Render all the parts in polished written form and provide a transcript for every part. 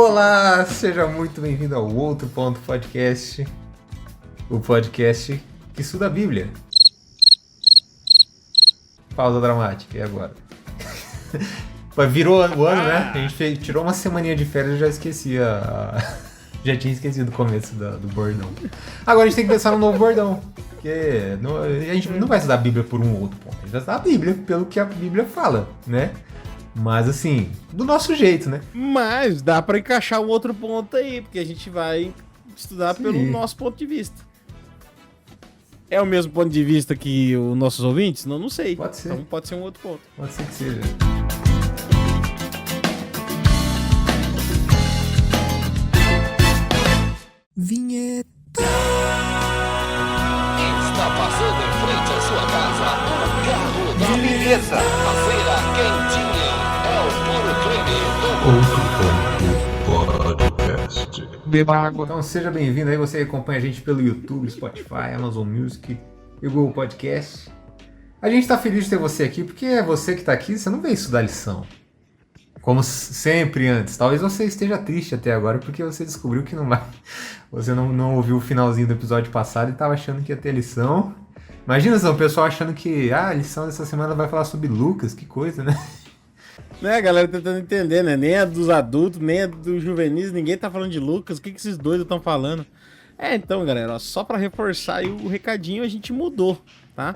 Olá, seja muito bem-vindo ao Outro Ponto Podcast, o podcast que estuda a Bíblia. Pausa dramática, e agora? Virou o ano, né? A gente tirou uma semaninha de férias e já esqueci já tinha esquecido o começo do bordão. Agora a gente tem que pensar num novo bordão. Porque a gente não vai estudar a Bíblia por um outro ponto. A gente vai estudar a Bíblia pelo que a Bíblia fala, né? Mas assim, do nosso jeito, né? Mas dá pra encaixar um outro ponto aí, porque a gente vai estudar Sim. pelo nosso ponto de vista. É o mesmo ponto de vista que os nossos ouvintes? Não sei. Pode ser. Então pode ser um outro ponto. Pode ser que seja. Vinheta. Está passando em frente à sua casa o carro da beleza. A feira quentinha é o Puro Creme do Podcast. Beba água. Então seja bem-vindo aí, você que acompanha a gente pelo YouTube, Spotify, Amazon Music e o Google Podcast. A gente tá feliz de ter você aqui, porque é você que tá aqui, você não veio estudar lição. Como sempre antes. Talvez você esteja triste até agora, porque você descobriu que não vai. Você não ouviu o finalzinho do episódio passado e tava achando que ia ter lição. Imagina só, o pessoal achando que a lição dessa semana vai falar sobre Lucas, que coisa, né? Né, a galera tentando entender, né? Nem a dos adultos, nem a dos juvenis, ninguém tá falando de Lucas. O que esses doidos estão falando? Então, galera, ó, só pra reforçar aí o recadinho, a gente mudou, tá?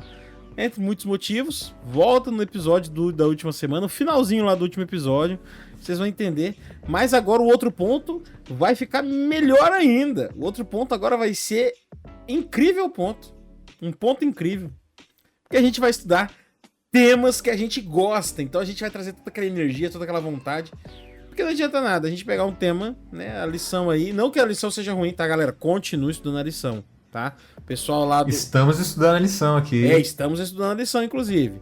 Entre muitos motivos, volta no episódio da última semana, o finalzinho lá do último episódio, vocês vão entender. Mas agora o outro ponto vai ficar melhor ainda. O outro ponto agora vai ser incrível ponto. Um ponto incrível. Porque a gente vai estudar temas que a gente gosta. Então a gente vai trazer toda aquela energia, toda aquela vontade. Porque não adianta nada a gente pegar um tema, né, a lição aí. Não que a lição seja ruim, tá, galera? Continue estudando a lição, tá? O pessoal lá do... Estamos estudando a lição aqui. Estamos estudando a lição, inclusive.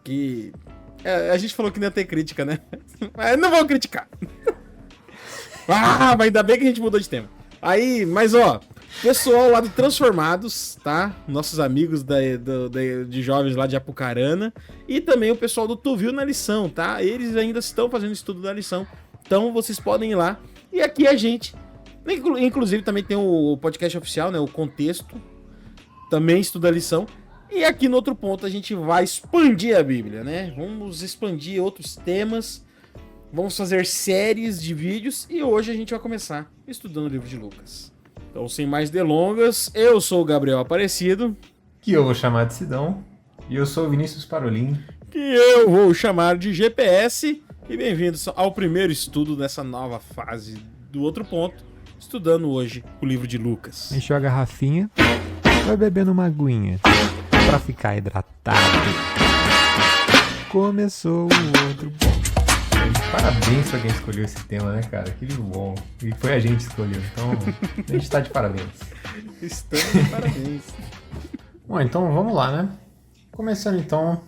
Que... a gente falou que não ia ter crítica, né? Mas não vou criticar. Mas ainda bem que a gente mudou de tema. Aí, mas ó, pessoal lá do Transformados, tá? Nossos amigos de jovens lá de Apucarana. E também o pessoal do Tu Viu na Lição, tá? Eles ainda estão fazendo estudo da lição. Então vocês podem ir lá. E aqui a gente... Inclusive também tem o podcast oficial, né? O Contexto. Também estuda a lição. E aqui no outro ponto a gente vai expandir a Bíblia, né? Vamos expandir outros temas. Vamos fazer séries de vídeos. E hoje a gente vai começar estudando o livro de Lucas. Então, sem mais delongas, eu sou o Gabriel Aparecido. Que eu vou chamar de Sidão. E eu sou o Vinícius Parolin. Que eu vou chamar de GPS. E bem-vindos ao primeiro estudo dessa nova fase do outro ponto. Estudando hoje o livro de Lucas. Encheu a garrafinha, vai bebendo uma aguinha pra ficar hidratado. Começou o outro ponto. Parabéns pra quem escolheu esse tema, né, cara? Que livro bom. E foi a gente que escolheu, então a gente tá de parabéns. Estamos de parabéns. Bom, então vamos lá, né? Começando então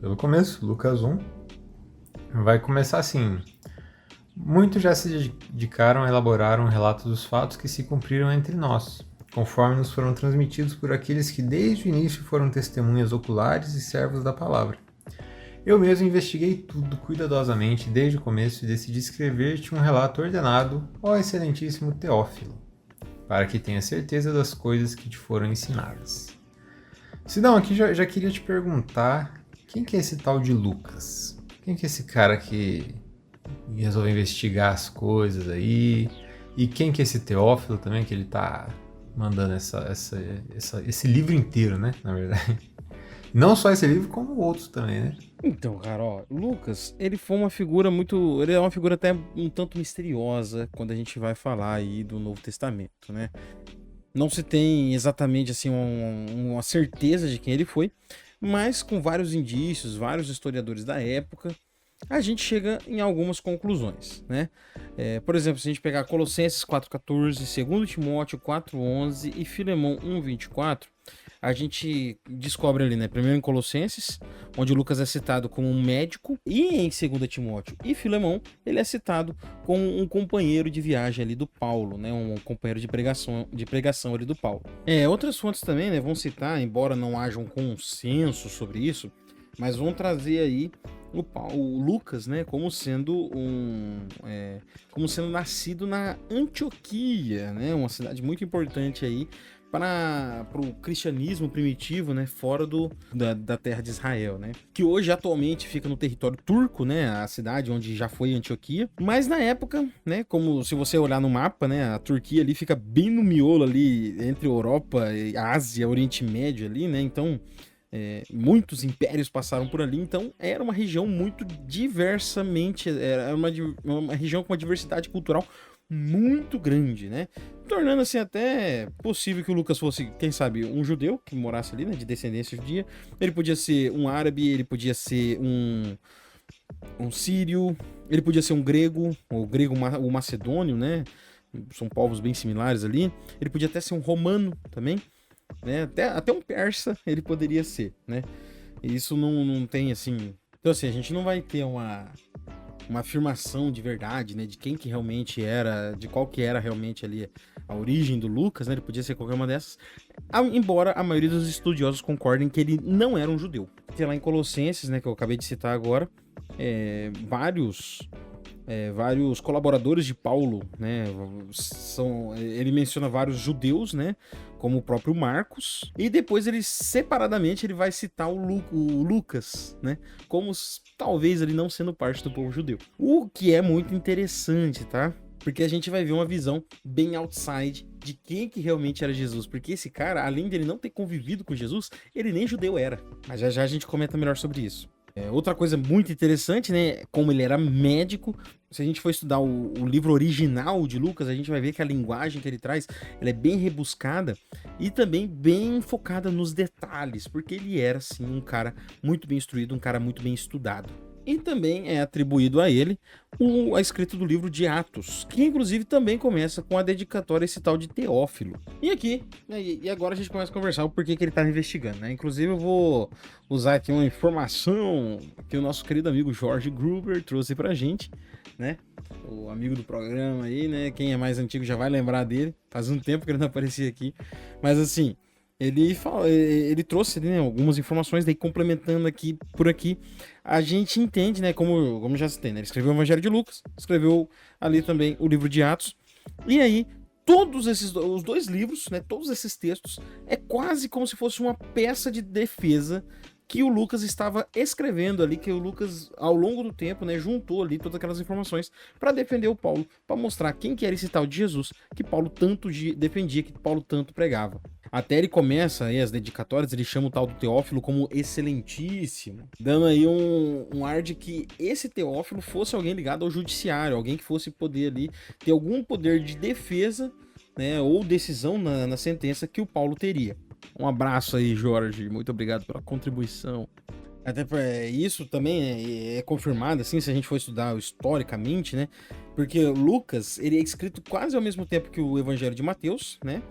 pelo começo, Lucas 1. Vai começar assim... Muitos já se dedicaram a elaborar um relato dos fatos que se cumpriram entre nós, conforme nos foram transmitidos por aqueles que desde o início foram testemunhas oculares e servos da palavra. Eu mesmo investiguei tudo cuidadosamente desde o começo e decidi escrever-te um relato ordenado, ó excelentíssimo Teófilo, para que tenha certeza das coisas que te foram ensinadas. Sidão, aqui já queria te perguntar, quem que é esse tal de Lucas? Quem que é esse cara que... e resolveu investigar as coisas aí. E quem que é esse Teófilo também, que ele tá mandando esse livro inteiro, né? Na verdade. Não só esse livro, como outros também, né? Então, cara, ó, Lucas, ele foi uma figura muito... Ele é uma figura até um tanto misteriosa quando a gente vai falar aí do Novo Testamento, né? Não se tem exatamente, assim, uma certeza de quem ele foi, mas com vários indícios, vários historiadores da época, a gente chega em algumas conclusões, né? Por exemplo, se a gente pegar Colossenses 4,14, 2 Timóteo 4,11 e Filemão 1,24, a gente descobre ali, né? Primeiro em Colossenses, onde Lucas é citado como um médico, e em 2 Timóteo e Filemão, ele é citado como um companheiro de viagem ali do Paulo, né? Um companheiro de pregação ali do Paulo. Outras fontes também, né, vão citar, embora não haja um consenso sobre isso, mas vão trazer aí o Lucas, né, como sendo como sendo nascido na Antioquia, né, uma cidade muito importante aí para o cristianismo primitivo, né, fora da terra de Israel, né, que hoje atualmente fica no território turco, né, a cidade onde já foi Antioquia, mas na época, né, como se você olhar no mapa, né, a Turquia ali fica bem no miolo ali entre Europa, Ásia, Oriente Médio ali, né, então muitos impérios passaram por ali, então era uma região muito diversamente, era uma região com uma diversidade cultural muito grande, né? Tornando assim até possível que o Lucas fosse, quem sabe, um judeu que morasse ali, né, de descendência judia. Ele podia ser um árabe, ele podia ser um sírio, ele podia ser um grego, o macedônio, né? São povos bem similares ali. Ele podia até ser um romano também, né? Até um persa ele poderia ser, né? E isso não tem assim. Então, assim, a gente não vai ter uma afirmação de verdade, né? De quem que realmente era, de qual que era realmente ali a origem do Lucas, né? Ele podia ser qualquer uma dessas. Embora a maioria dos estudiosos concordem que ele não era um judeu. Tem lá em Colossenses, né? Que eu acabei de citar agora, vários colaboradores de Paulo, né? Ele menciona vários judeus, né? Como o próprio Marcos, e depois ele separadamente ele vai citar o Lucas, né? Como talvez ele não sendo parte do povo judeu. O que é muito interessante, tá? Porque a gente vai ver uma visão bem outside de quem que realmente era Jesus. Porque esse cara, além dele não ter convivido com Jesus, ele nem judeu era. Mas já já a gente comenta melhor sobre isso. Outra coisa muito interessante, né? Como ele era médico. Se a gente for estudar o livro original de Lucas, a gente vai ver que a linguagem que ele traz, ela é bem rebuscada e também bem focada nos detalhes, porque ele era, sim, um cara muito bem instruído, um cara muito bem estudado. E também é atribuído a ele a escrita do livro de Atos, que inclusive também começa com a dedicatória a esse tal de Teófilo. E aqui, e agora a gente começa a conversar o porquê que ele estava investigando, né? Inclusive eu vou usar aqui uma informação que o nosso querido amigo Jorge Gruber trouxe pra gente, né? O amigo do programa aí, né? Quem é mais antigo já vai lembrar dele. Faz um tempo que ele não aparecia aqui. Mas assim, ele trouxe, né, algumas informações, daí complementando por aqui, a gente entende, né, como já citei, né, ele escreveu o Evangelho de Lucas, escreveu ali também o livro de Atos, e aí todos os dois livros, né, todos esses textos, é quase como se fosse uma peça de defesa que o Lucas estava escrevendo ali, que o Lucas, ao longo do tempo, né, juntou ali todas aquelas informações para defender o Paulo, para mostrar quem que era esse tal de Jesus que Paulo tanto defendia, que Paulo tanto pregava. Até ele começa aí as dedicatórias, ele chama o tal do Teófilo como excelentíssimo, dando aí um ar de que esse Teófilo fosse alguém ligado ao judiciário, alguém que fosse poder ali ter algum poder de defesa, né, ou decisão na sentença que o Paulo teria. Um abraço aí, Jorge, muito obrigado pela contribuição. Até isso também é confirmado, assim, se a gente for estudar historicamente, né, porque Lucas, ele é escrito quase ao mesmo tempo que o Evangelho de Mateus, né,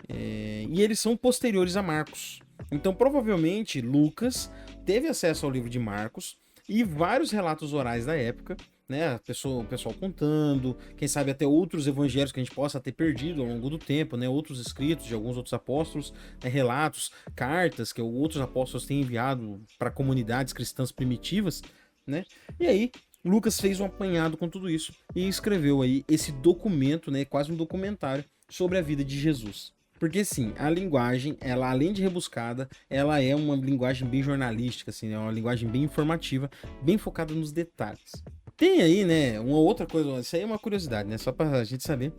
e eles são posteriores a Marcos. Então, provavelmente, Lucas teve acesso ao livro de Marcos e vários relatos orais da época, né? O pessoal contando, quem sabe até outros evangelhos que a gente possa ter perdido ao longo do tempo, né? Outros escritos de alguns outros apóstolos, né? Relatos, cartas que outros apóstolos têm enviado para comunidades cristãs primitivas, né? E aí, Lucas fez um apanhado com tudo isso e escreveu aí esse documento, né? Quase um documentário sobre a vida de Jesus. Porque, sim, a linguagem, ela além de rebuscada, ela é uma linguagem bem jornalística, assim, é uma linguagem bem informativa, bem focada nos detalhes. Tem aí, né, uma outra coisa, isso aí é uma curiosidade, né, só pra gente saber.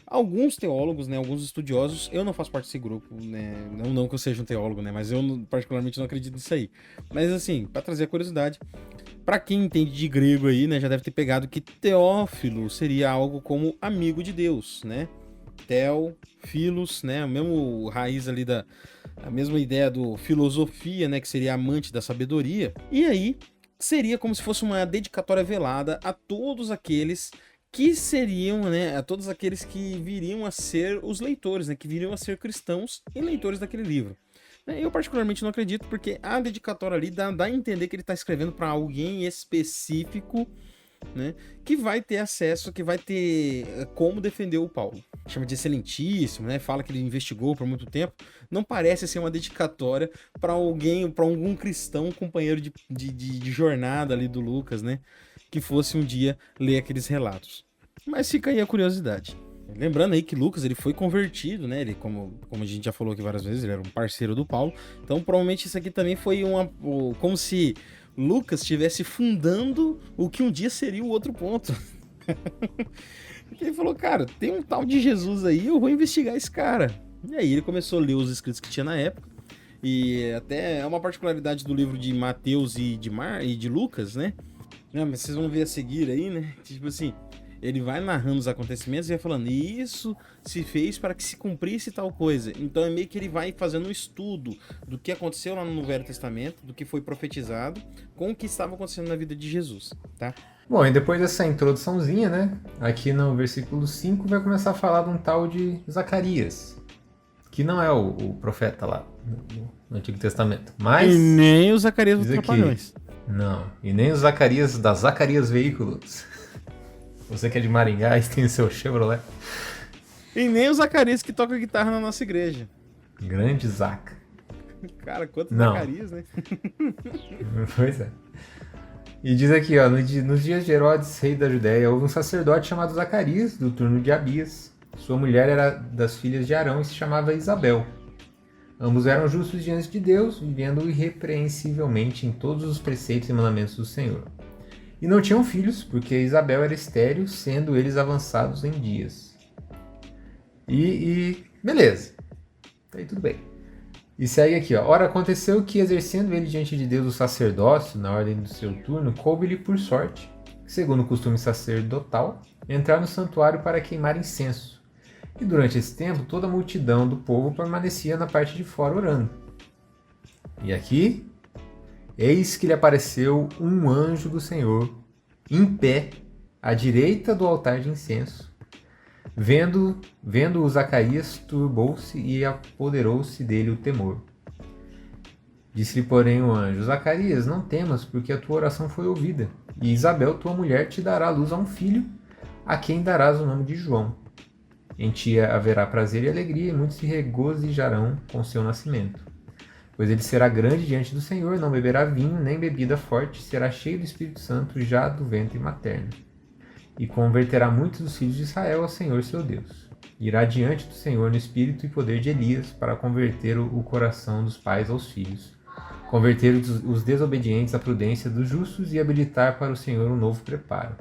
Alguns teólogos, né, alguns estudiosos, eu não faço parte desse grupo, né, não que eu seja um teólogo, né, mas eu particularmente não acredito nisso aí. Mas, assim, pra trazer a curiosidade, pra quem entende de grego aí, né, já deve ter pegado que Teófilo seria algo como amigo de Deus, né. Theo, Philos, né? O mesmo raiz ali a mesma ideia do filosofia, né? Que seria amante da sabedoria. E aí seria como se fosse uma dedicatória velada a todos aqueles que seriam, né? A todos aqueles que viriam a ser os leitores, né? Que viriam a ser cristãos e leitores daquele livro. Eu particularmente não acredito, porque a dedicatória ali dá a entender que ele está escrevendo para alguém específico, né? Que vai ter acesso, que vai ter como defender o Paulo. Chama de excelentíssimo, né? Fala que ele investigou por muito tempo. Não parece ser uma dedicatória para alguém, para algum cristão, companheiro de jornada ali do Lucas, né? Que fosse um dia ler aqueles relatos. Mas fica aí a curiosidade. Lembrando aí que Lucas, ele foi convertido, né? Ele, como a gente já falou aqui várias vezes, ele era um parceiro do Paulo. Então, provavelmente isso aqui também foi como se Lucas estivesse fundando o que um dia seria o outro ponto. Porque ele falou, cara, tem um tal de Jesus aí, eu vou investigar esse cara. E aí ele começou a ler os escritos que tinha na época. E até é uma particularidade do livro de Mateus e de Lucas, né? Não, mas vocês vão ver a seguir aí, né? Tipo assim, ele vai narrando os acontecimentos e vai falando, isso se fez para que se cumprisse tal coisa. Então é meio que ele vai fazendo um estudo do que aconteceu lá no Velho Testamento, do que foi profetizado, com o que estava acontecendo na vida de Jesus, tá? Bom, e depois dessa introduçãozinha, né? Aqui no versículo 5 vai começar a falar de um tal de Zacarias, que não é o profeta lá no Antigo Testamento, mas... E nem os Zacarias dos diz aqui, Trapalhões. não, e nem os Zacarias da Zacarias Veículos. Você que é de Maringá e tem o seu Chevrolet. E nem o Zacarias que toca guitarra na nossa igreja. Grande Zaca. Cara, quantos Não. Zacarias, né? Pois é. E diz aqui, ó, nos dias de Herodes, rei da Judéia, houve um sacerdote chamado Zacarias, do turno de Abias. Sua mulher era das filhas de Arão e se chamava Isabel. Ambos eram justos diante de Deus, vivendo irrepreensivelmente em todos os preceitos e mandamentos do Senhor. E não tinham filhos, porque Isabel era estéril, sendo eles avançados em dias. E beleza. Aí tudo bem. E segue aqui, ó. Ora, aconteceu que, exercendo ele diante de Deus o sacerdócio, na ordem do seu turno, coube-lhe por sorte, segundo o costume sacerdotal, entrar no santuário para queimar incenso. E durante esse tempo, toda a multidão do povo permanecia na parte de fora orando. E aqui, eis que lhe apareceu um anjo do Senhor, em pé, à direita do altar de incenso. Vendo-o, Zacarias turbou-se e apoderou-se dele o temor. Disse-lhe, porém, o anjo: Zacarias, não temas, porque a tua oração foi ouvida, e Isabel, tua mulher, te dará à luz a um filho, a quem darás o nome de João. Em ti haverá prazer e alegria, e muitos se regozijarão com seu nascimento. Pois ele será grande diante do Senhor, não beberá vinho, nem bebida forte, será cheio do Espírito Santo já do ventre materno. E converterá muitos dos filhos de Israel ao Senhor seu Deus. Irá diante do Senhor no espírito e poder de Elias, para converter o coração dos pais aos filhos, converter os desobedientes à prudência dos justos e habilitar para o Senhor um novo preparo.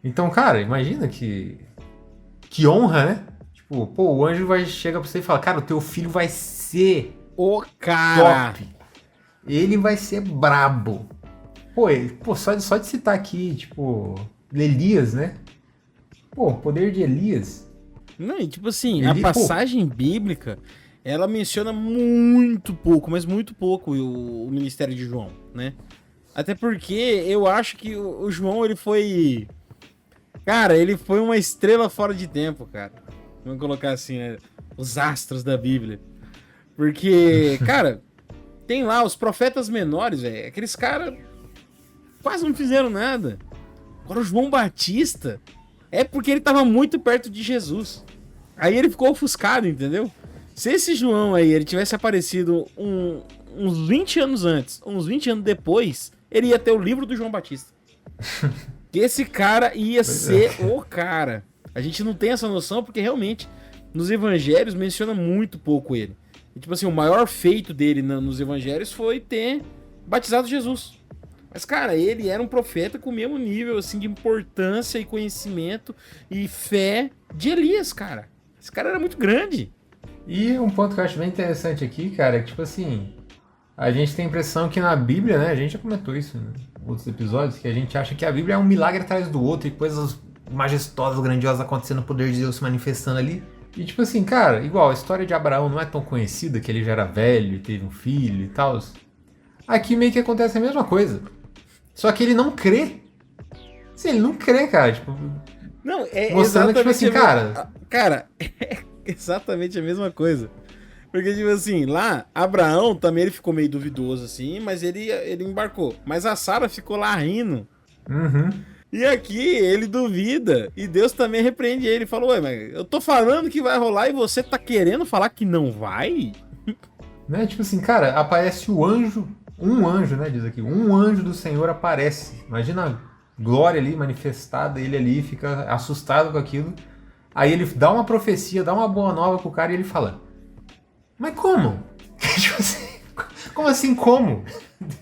Então, cara, imagina que honra, né? Tipo, pô, o anjo chega pra você e fala, cara, o teu filho vai ser O cara! top. Ele vai ser brabo. Pô, só de citar aqui, tipo, Elias, né? Pô, o poder de Elias. Não, e tipo assim, a passagem bíblica, ela menciona muito pouco, mas muito pouco o ministério de João, né? Até porque eu acho que o João, ele foi... Cara, ele foi uma estrela fora de tempo, cara. Vamos colocar assim, né? Os astros da Bíblia. Porque, cara, tem lá os profetas menores, velho. Aqueles caras quase não fizeram nada. Agora o João Batista é porque ele tava muito perto de Jesus. Aí ele ficou ofuscado, entendeu? Se esse João aí, ele tivesse aparecido uns 20 anos antes, uns 20 anos depois, ele ia ter o livro do João Batista. Que esse cara ia ser o cara. A gente não tem essa noção porque realmente nos evangelhos menciona muito pouco ele. E, tipo assim, o maior feito dele nos evangelhos foi ter batizado Jesus. Mas, cara, ele era um profeta com o mesmo nível, assim, de importância e conhecimento e fé de Elias, cara. Esse cara era muito grande. E um ponto que eu acho bem interessante aqui, cara, é que, tipo assim, a gente tem a impressão que na Bíblia, né, a gente já comentou isso em outros episódios, que a gente acha que a Bíblia é um milagre atrás do outro e coisas majestosas, grandiosas acontecendo, o poder de Deus se manifestando ali. E tipo assim, cara, igual a história de Abraão não é tão conhecida, que ele já era velho, teve um filho e tal. Aqui meio que acontece a mesma coisa. Só que ele não crê. Sim, ele não crê, cara. Tipo, não, é mostrando que, tipo assim, cara... Cara, é exatamente a mesma coisa. Porque, tipo assim, lá, Abraão também ele ficou meio duvidoso, assim, mas ele embarcou. Mas a Sara ficou lá rindo. Uhum. E aqui ele duvida e Deus também repreende ele. Falou, ué, mas eu tô falando que vai rolar e você tá querendo falar que não vai? Né? Tipo assim, cara, aparece o anjo, um anjo, né, diz aqui, um anjo do Senhor aparece. Imagina a glória ali manifestada, ele ali fica assustado com aquilo. Aí ele dá uma profecia, dá uma boa nova pro cara e ele fala: mas como? Tipo assim, como assim, como?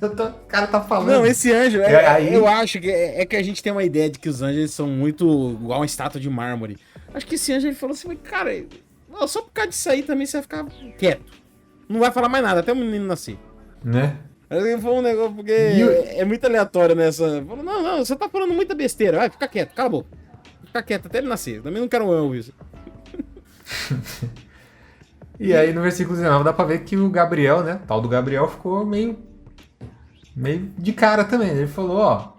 O cara tá falando. Não, esse anjo, aí... eu acho que é que a gente tem uma ideia de que os anjos são muito igual uma estátua de mármore. Acho que esse anjo ele falou assim, mas cara, só por causa disso aí também você vai ficar quieto. Não vai falar mais nada, até o menino nascer. Né? Aí foi um negócio, porque é muito aleatório nessa. Falou, não, você tá falando muita besteira, vai, fica quieto, cala a boca. Fica quieto até ele nascer, também não quero ouvir isso. E aí no versículo 19 dá pra ver que o Gabriel, né, tal do Gabriel, ficou meio de cara também. Ele falou, ó,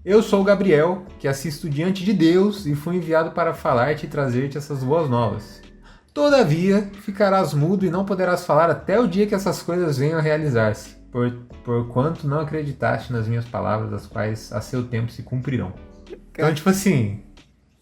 eu sou o Gabriel, que assisto diante de Deus e fui enviado para falar-te e trazer-te essas boas novas. Todavia, ficarás mudo e não poderás falar até o dia que essas coisas venham a realizar-se, porquanto não acreditaste nas minhas palavras, as quais a seu tempo se cumprirão. Então, tipo assim,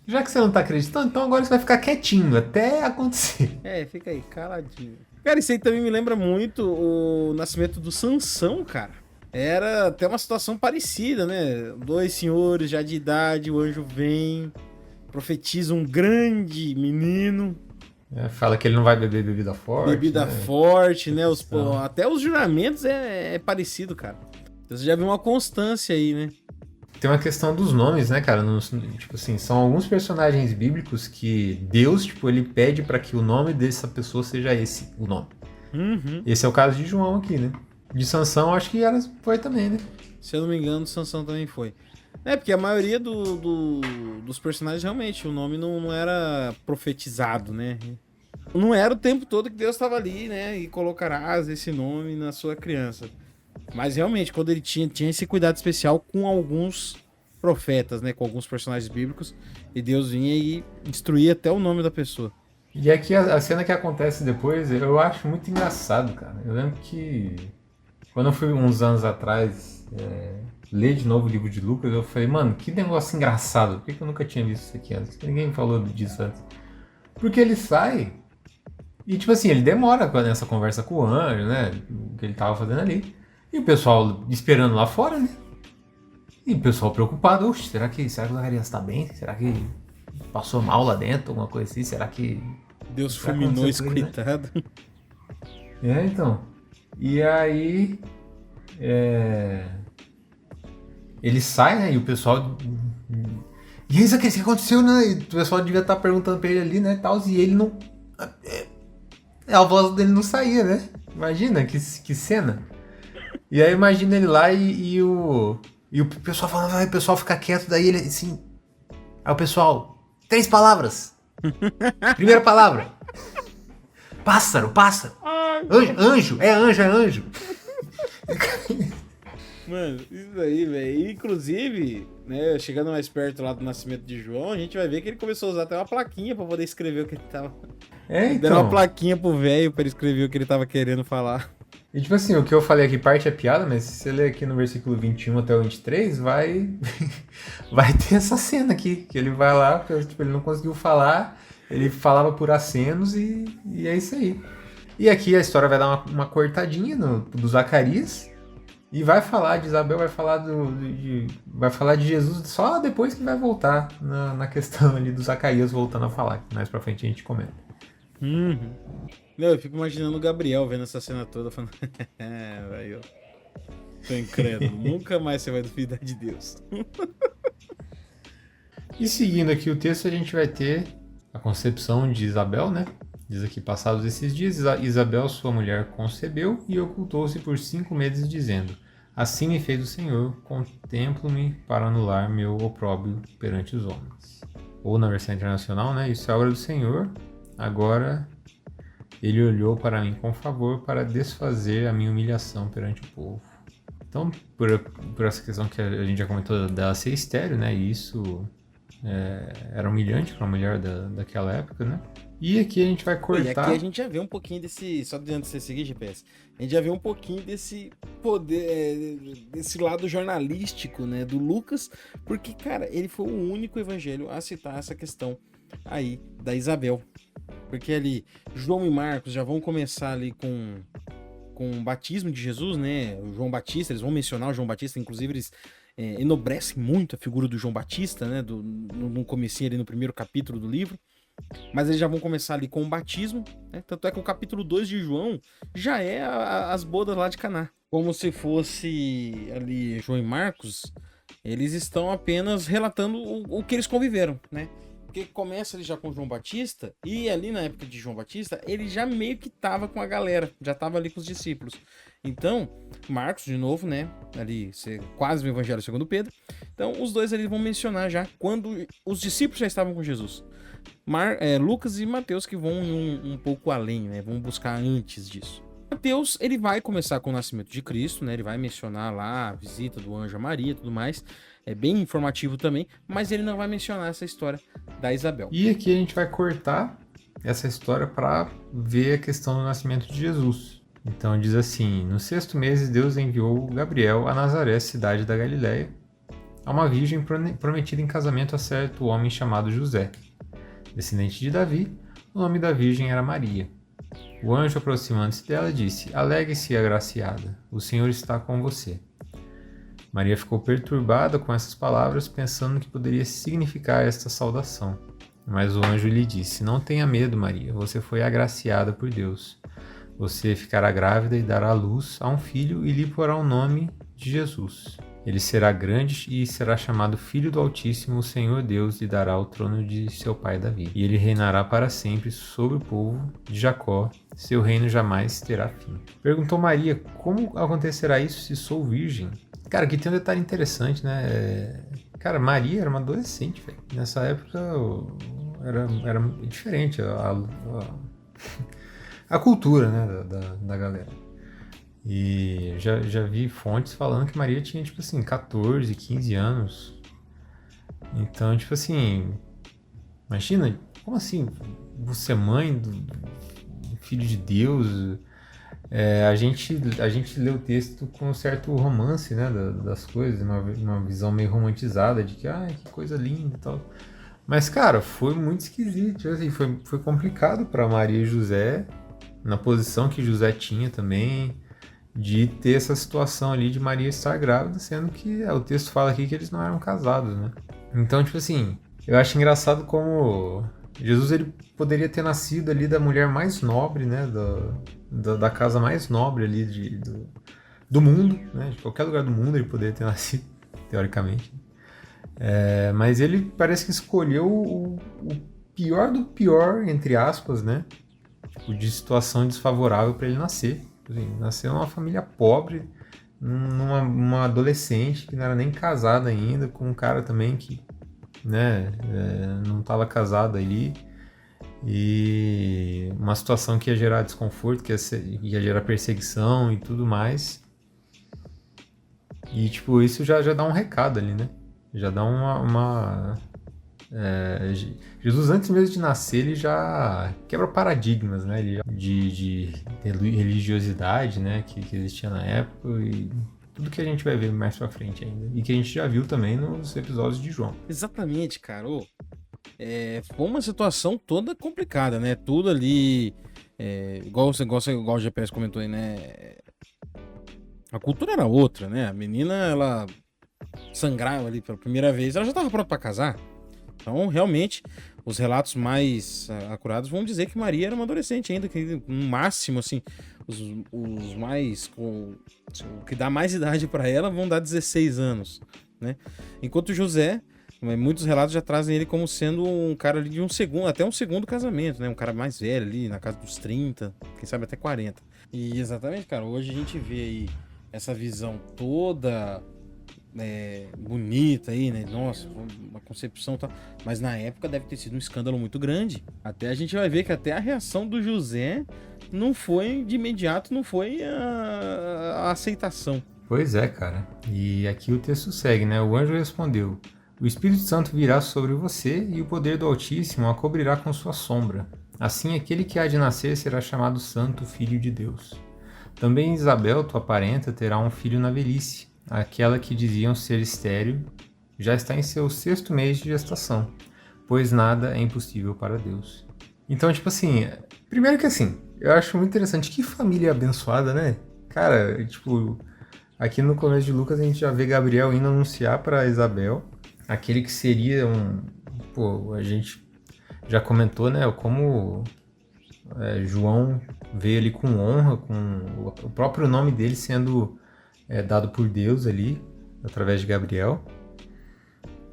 já que você não tá acreditando, então agora você vai ficar quietinho até acontecer. Fica aí, caladinho. Cara, isso aí também me lembra muito o nascimento do Sansão, cara. Era até uma situação parecida, né? 2 senhores já de idade, o anjo vem, profetiza um grande menino. Fala que ele não vai beber bebida forte. Bebida forte, né? Até os juramentos é parecido, cara. Então você já viu uma constância aí, né? Tem uma questão dos nomes, né, cara? Tipo assim, são alguns personagens bíblicos que Deus, tipo, ele pede pra que o nome dessa pessoa seja esse, o nome. Uhum. Esse é o caso de João aqui, né? De Sansão, acho que foi também, né? Se eu não me engano, Sansão também foi. Porque a maioria dos personagens, realmente, o nome não era profetizado, né? Não era o tempo todo que Deus estava ali, né? E colocarás esse nome na sua criança. Mas realmente, quando ele tinha esse cuidado especial com alguns profetas, né? Com alguns personagens bíblicos. E Deus vinha e destruía até o nome da pessoa. E aqui a cena que acontece depois, eu acho muito engraçado, cara. Eu lembro que quando eu fui uns anos atrás ler de novo o livro de Lucas, eu falei, mano, que negócio engraçado. Por que eu nunca tinha visto isso aqui antes? Ninguém me falou disso antes. Porque ele sai e, tipo assim, ele demora nessa conversa com o anjo, né? O que ele tava fazendo ali. E o pessoal esperando lá fora, né? E o pessoal preocupado. Oxe, será que o Zacarias tá bem? Será que passou mal lá dentro? Alguma coisa assim? Será que... Deus fulminou esse coitado. Então. E aí... ele sai, né? E o pessoal... E aí, Zacarias, o que aconteceu, né? E o pessoal devia estar perguntando pra ele ali, né? E ele não... A voz dele não saía, né? Imagina, que cena. E aí imagina ele lá e o pessoal falando, vai, o pessoal fica quieto, daí ele assim... Aí o pessoal, 3 palavras. Primeira palavra. Pássaro. Anjo. Mano, isso aí, velho. Inclusive, né, chegando mais perto lá do nascimento de João, a gente vai ver que ele começou a usar até uma plaquinha pra poder escrever o que ele tava... Então. Deram uma plaquinha pro velho pra ele escrever o que ele tava querendo falar. E tipo assim, o que eu falei aqui, parte é piada, mas se você ler aqui no versículo 21 até o 23, vai ter essa cena aqui, que ele vai lá, porque tipo, ele não conseguiu falar, ele falava por acenos e é isso aí. E aqui a história vai dar uma cortadinha do Zacarias, e vai falar de Isabel, vai falar de Jesus só depois que vai voltar na questão ali do Zacarias voltando a falar, que mais pra frente a gente comenta. Não, eu fico imaginando o Gabriel vendo essa cena toda, falando, velho, tô incrédulo, nunca mais você vai duvidar de Deus. E seguindo aqui o texto, a gente vai ter a concepção de Isabel, né? Diz aqui, passados esses dias, Isabel, sua mulher, concebeu e ocultou-se por 5 meses, dizendo, assim me fez o Senhor, contemplo-me para anular meu opróbrio perante os homens. Ou na versão internacional, né? Isso é obra do Senhor, agora ele olhou para mim com favor para desfazer a minha humilhação perante o povo. Então, por essa questão que a gente já comentou dela ser estéril, né? E isso era humilhante para uma mulher daquela época, né? E aqui a gente vai E cortar... aqui a gente já vê um pouquinho desse. Só antes de você seguir, GPS, a gente já vê um pouquinho desse poder, desse lado jornalístico, né, do Lucas, porque, cara, ele foi o único evangelho a citar essa questão aí da Isabel. Porque ali, João e Marcos já vão começar ali com o batismo de Jesus, né? O João Batista, eles vão mencionar o João Batista, inclusive eles enobrecem muito a figura do João Batista, né? No comecinho ali, no primeiro capítulo do livro. Mas eles já vão começar ali com o batismo, né? Tanto é que o capítulo 2 de João já é as bodas lá de Caná. Como se fosse ali João e Marcos, eles estão apenas relatando o que eles conviveram, né? Porque começa ali já com João Batista, e ali na época de João Batista, ele já meio que tava com a galera, já tava ali com os discípulos. Então, Marcos, de novo, né? Ali, quase o Evangelho segundo Pedro. Então, os dois ali vão mencionar já quando os discípulos já estavam com Jesus. Lucas e Mateus que vão um pouco além, né? Vão buscar antes disso. Mateus, ele vai começar com o nascimento de Cristo, né? Ele vai mencionar lá a visita do anjo a Maria e tudo mais. É bem informativo também, mas ele não vai mencionar essa história da Isabel. E aqui a gente vai cortar essa história para ver a questão do nascimento de Jesus. Então diz assim: no 6º mês, Deus enviou Gabriel a Nazaré, cidade da Galileia, a uma virgem prometida em casamento a certo homem chamado José, descendente de Davi. O nome da virgem era Maria. O anjo, aproximando-se dela, disse: alegre-se, agraciada, o Senhor está com você. Maria ficou perturbada com essas palavras, pensando no que poderia significar esta saudação. Mas o anjo lhe disse: não tenha medo, Maria, você foi agraciada por Deus. Você ficará grávida e dará à luz a um filho e lhe porá o nome de Jesus. Ele será grande e será chamado Filho do Altíssimo. O Senhor Deus lhe dará o trono de seu pai Davi. E ele reinará para sempre sobre o povo de Jacó. Seu reino jamais terá fim. Perguntou Maria: como acontecerá isso se sou virgem? Cara, aqui tem um detalhe interessante, né? Cara, Maria era uma adolescente, velho. Nessa época era diferente a cultura, né, da galera. E já vi fontes falando que Maria tinha, tipo assim, 14, 15 anos. Então, tipo assim, imagina, como assim, você é mãe do filho de Deus? A gente lê o texto com um certo romance, né, das coisas, uma visão meio romantizada de que, que coisa linda e tal. Mas, cara, foi muito esquisito, assim, foi complicado para Maria e José, na posição que José tinha também, de ter essa situação ali de Maria estar grávida, sendo que o texto fala aqui que eles não eram casados, né? Então, tipo assim, eu acho engraçado como Jesus ele poderia ter nascido ali da mulher mais nobre, né? Da casa mais nobre ali do mundo, né? De qualquer lugar do mundo ele poderia ter nascido, teoricamente. Mas ele parece que escolheu o pior do pior, entre aspas, né? Tipo, de situação desfavorável para ele nascer. Assim, nasceu numa família pobre, numa adolescente que não era nem casada ainda, com um cara também que, né, não estava casado ali, e uma situação que ia gerar desconforto, que ia gerar perseguição e tudo mais. E tipo, isso já dá um recado ali, né? Já dá Jesus, antes mesmo de nascer, ele já quebra paradigmas, né? De religiosidade, né? Que existia na época, e tudo que a gente vai ver mais pra frente ainda. E que a gente já viu também nos episódios de João. Exatamente, cara. Foi uma situação toda complicada, né? Tudo ali, igual o GPS comentou aí, né? A cultura era outra, né? A menina, ela sangrava ali pela primeira vez, ela já estava pronta para casar. Então, realmente, os relatos mais acurados vão dizer que Maria era uma adolescente ainda, que no máximo, assim, os mais, o que dá mais idade para ela vão dar 16 anos, né? Enquanto José, muitos relatos já trazem ele como sendo um cara ali de até um segundo casamento, né? Um cara mais velho ali, na casa dos 30, quem sabe até 40. E exatamente, cara, hoje a gente vê aí essa visão toda bonita aí, né? Nossa, uma concepção e tal. Mas na época deve ter sido um escândalo muito grande. Até a gente vai ver que até a reação do José não foi de imediato, não foi a aceitação. Pois é, cara. E aqui o texto segue, né? O anjo respondeu: O Espírito Santo virá sobre você e o poder do Altíssimo a cobrirá com sua sombra. Assim, aquele que há de nascer será chamado Santo Filho de Deus. Também Isabel, tua parenta, terá um filho na velhice. Aquela que diziam ser estéril já está em seu 6º mês de gestação, pois nada é impossível para Deus. Então, tipo assim, primeiro que assim, eu acho muito interessante, que família abençoada, né? Cara, tipo, aqui no começo de Lucas a gente já vê Gabriel indo anunciar para Isabel, aquele que seria Pô, a gente já comentou, né, como João veio ali com honra, com o próprio nome dele sendo dado por Deus ali, através de Gabriel,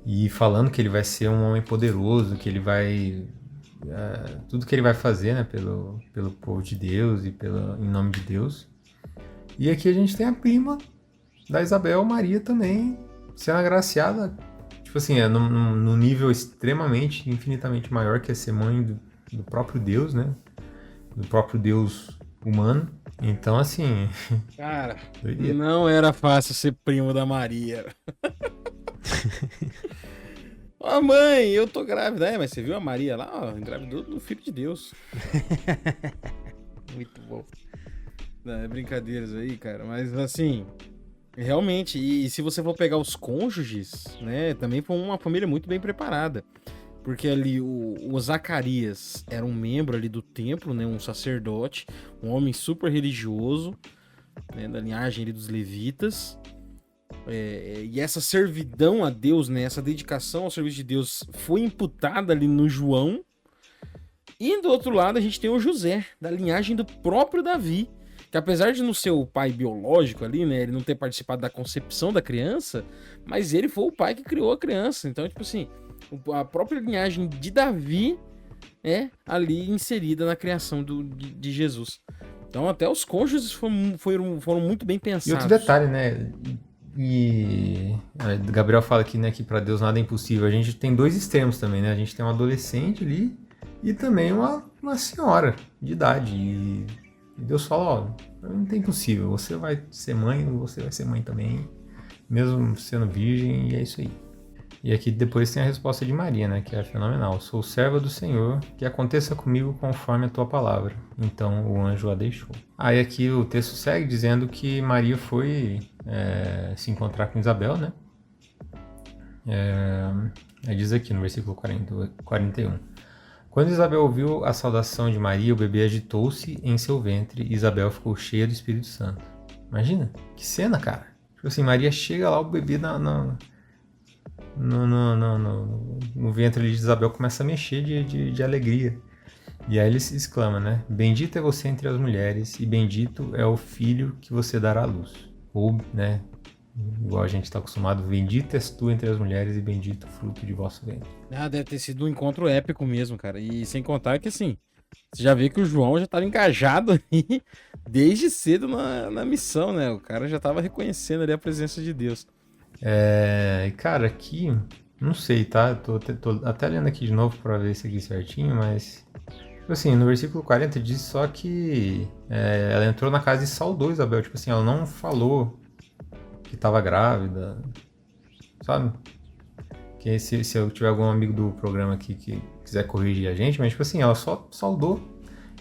e falando que ele vai ser um homem poderoso, que ele vai... tudo que ele vai fazer, né, pelo povo de Deus e em nome de Deus. E aqui a gente tem a prima da Isabel, Maria, também sendo agraciada, tipo assim, num nível extremamente, infinitamente maior, que é ser mãe do próprio Deus, né, do próprio Deus humano. Então, assim... Cara, doideira. não era fácil ser primo da Maria. Ó, mãe, eu tô grávida. Mas você viu a Maria lá? Ó, engravidou do Filho de Deus. Muito bom. Não, brincadeiras aí, cara. Mas, assim, realmente, e se você for pegar os cônjuges, né, também foi uma família muito bem preparada. Porque ali o Zacarias era um membro ali do templo, né, um sacerdote, um homem super religioso, né, da linhagem ali dos levitas. E essa servidão a Deus, né, essa dedicação ao serviço de Deus foi imputada ali no João. E do outro lado a gente tem o José, da linhagem do próprio Davi, que apesar de não ser o pai biológico ali, né, ele não ter participado da concepção da criança, mas ele foi o pai que criou a criança. Então, tipo assim, a própria linhagem de Davi é ali inserida na criação de Jesus. Então até os cônjuges foram muito bem pensados. E outro detalhe, né? E Gabriel fala aqui, né, que para Deus nada é impossível. A gente tem dois extremos também, né? A gente tem um adolescente ali e também uma senhora de idade. E Deus fala, ó, não tem impossível. Você vai ser mãe, você vai ser mãe também, mesmo sendo virgem, e é isso aí. E aqui depois tem a resposta de Maria, né, que é fenomenal. Sou serva do Senhor, que aconteça comigo conforme a tua palavra. Então o anjo a deixou. Aí aqui o texto segue dizendo que Maria foi se encontrar com Isabel, né? Diz aqui no versículo 41. Quando Isabel ouviu a saudação de Maria, o bebê agitou-se em seu ventre e Isabel ficou cheia do Espírito Santo. Imagina, que cena, cara. Tipo assim, Maria chega lá, o bebê no ventre de Isabel começa a mexer de alegria. E aí ele exclama, né? Bendita é você entre as mulheres e bendito é o filho que você dará à luz. Ou, né? Igual a gente está acostumado, bendita és tu entre as mulheres e bendito o fruto de vosso ventre. Deve ter sido um encontro épico mesmo, cara. E sem contar que, assim, você já vê que o João já estava engajado ali desde cedo na missão, né? O cara já estava reconhecendo ali a presença de Deus. Cara, aqui, não sei, tá? Tô até lendo aqui de novo para ver isso aqui certinho, mas... Tipo assim, no versículo 40 diz só que ela entrou na casa e saudou Isabel. Tipo assim, ela não falou que estava grávida, sabe? Que se eu tiver algum amigo do programa aqui que quiser corrigir a gente, mas tipo assim, ela só saudou.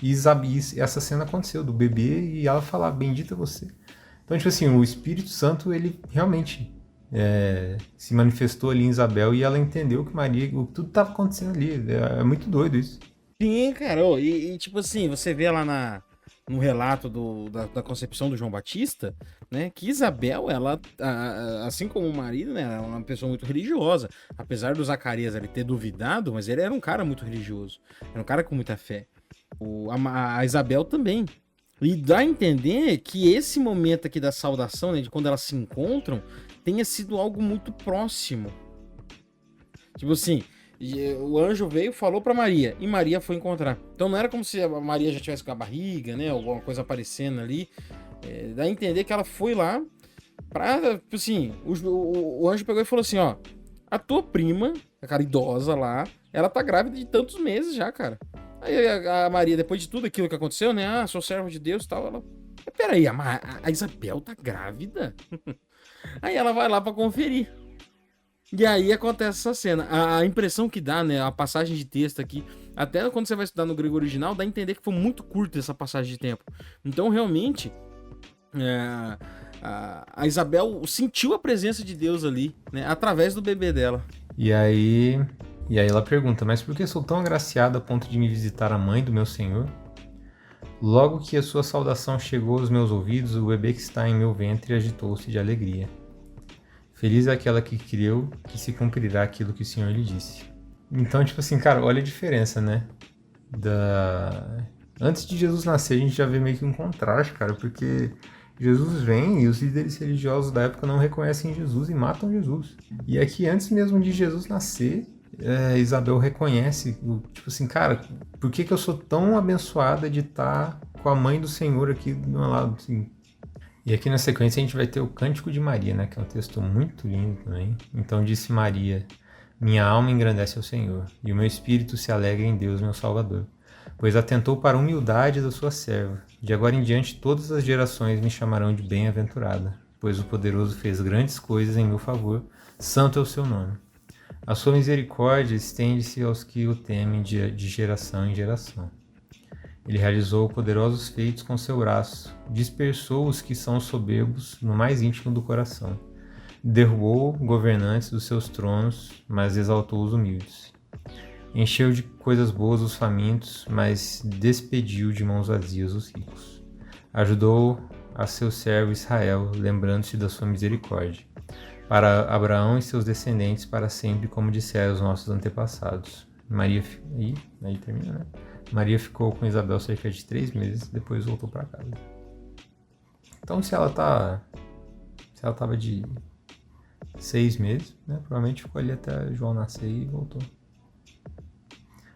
E essa cena aconteceu, do bebê, e ela falar, bendita você. Então, tipo assim, o Espírito Santo, ele realmente se manifestou ali em Isabel e ela entendeu que Maria, tudo estava acontecendo ali. É muito doido isso. Sim, cara. E tipo assim, você vê lá no relato da concepção do João Batista, né, que Isabel, ela, assim como o marido, né, ela é uma pessoa muito religiosa. Apesar do Zacarias ali ter duvidado, mas ele era um cara muito religioso. Era um cara com muita fé. A Isabel também. E dá a entender que esse momento aqui da saudação, né, de quando elas se encontram, tenha sido algo muito próximo. Tipo assim, o anjo veio, falou pra Maria, e Maria foi encontrar. Então não era como se a Maria já tivesse com a barriga, né, alguma coisa aparecendo ali. Dá a entender que ela foi lá pra, assim, o anjo pegou e falou assim, ó, a tua prima, a cara idosa lá, ela tá grávida de tantos meses já, cara. Aí a Maria, depois de tudo aquilo que aconteceu, né, sou servo de Deus e tal, ela... Peraí, a Isabel tá grávida? Aí ela vai lá pra conferir. E aí acontece essa cena. A impressão que dá, né? A passagem de texto aqui, até quando você vai estudar no grego original, dá a entender que foi muito curta essa passagem de tempo. Então, realmente, a Isabel sentiu a presença de Deus ali, né? Através do bebê dela. E aí ela pergunta, mas por que sou tão agraciada a ponto de me visitar a mãe do meu senhor? Logo que a sua saudação chegou aos meus ouvidos, o bebê que está em meu ventre agitou-se de alegria. Feliz é aquela que creu que se cumprirá aquilo que o Senhor lhe disse. Então, tipo assim, cara, olha a diferença, né? Antes de Jesus nascer, a gente já vê meio que um contraste, cara, porque Jesus vem e os líderes religiosos da época não reconhecem Jesus e matam Jesus. E aqui, antes mesmo de Jesus nascer, Isabel reconhece, tipo assim, cara, por que eu sou tão abençoada de estar com a mãe do Senhor aqui do meu lado, assim? E aqui na sequência a gente vai ter o Cântico de Maria, né, que é um texto muito lindo também. Então disse Maria, minha alma engrandece ao Senhor, e o meu espírito se alegra em Deus, meu Salvador, pois atentou para a humildade da sua serva. De agora em diante todas as gerações me chamarão de bem-aventurada, pois o Poderoso fez grandes coisas em meu favor, santo é o seu nome. A sua misericórdia estende-se aos que o temem de geração em geração. Ele realizou poderosos feitos com seu braço, dispersou os que são soberbos no mais íntimo do coração. Derrubou governantes dos seus tronos, mas exaltou os humildes. Encheu de coisas boas os famintos, mas despediu de mãos vazias os ricos. Ajudou a seu servo Israel, lembrando-se da sua misericórdia, para Abraão e seus descendentes para sempre, como disseram os nossos antepassados. Maria, aí termina, né? Maria ficou com Isabel cerca de 3 meses, depois voltou para casa. Então, se ela tava de 6 meses, né? Provavelmente ficou ali até João nascer e voltou.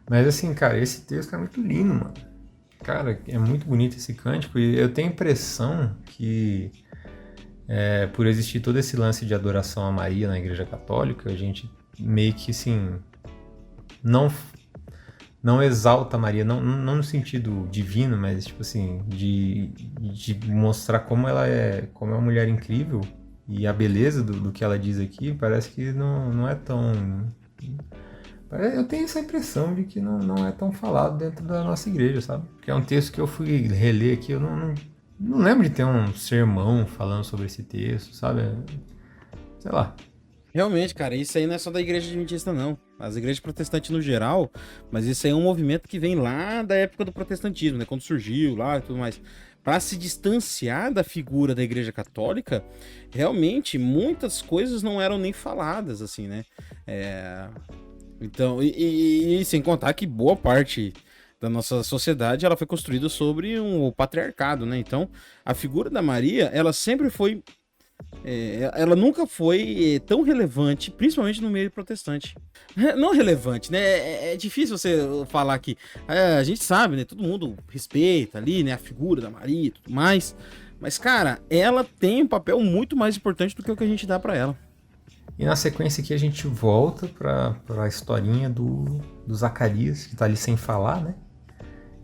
Mas assim, cara, esse texto é muito lindo, mano. Cara, é muito bonito esse cântico e eu tenho a impressão que por existir todo esse lance de adoração a Maria na Igreja Católica, a gente meio que, assim, não exalta Maria, não no sentido divino, mas, tipo assim, de mostrar como ela é uma mulher incrível e a beleza do que ela diz aqui, parece que não é tão... Eu tenho essa impressão de que não é tão falado dentro da nossa igreja, sabe? Porque é um texto que eu fui reler aqui, eu não lembro de ter um sermão falando sobre esse texto, sabe? Sei lá. Realmente, cara, isso aí não é só da igreja adventista, não. As igrejas protestantes no geral, mas isso aí é um movimento que vem lá da época do protestantismo, né? Quando surgiu lá e tudo mais. Para se distanciar da figura da igreja católica, realmente muitas coisas não eram nem faladas, assim, né? Então, e sem contar que boa parte da nossa sociedade ela foi construída sobre o patriarcado, né? Então, a figura da Maria, ela sempre foi... ela nunca foi tão relevante, principalmente no meio protestante. Não relevante, né? É difícil você falar que... a gente sabe, né? Todo mundo respeita ali, né? A figura da Maria e tudo mais. Mas, cara, ela tem um papel muito mais importante do que o que a gente dá pra ela. E na sequência aqui a gente volta para a historinha do Zacarias, que está ali sem falar, né?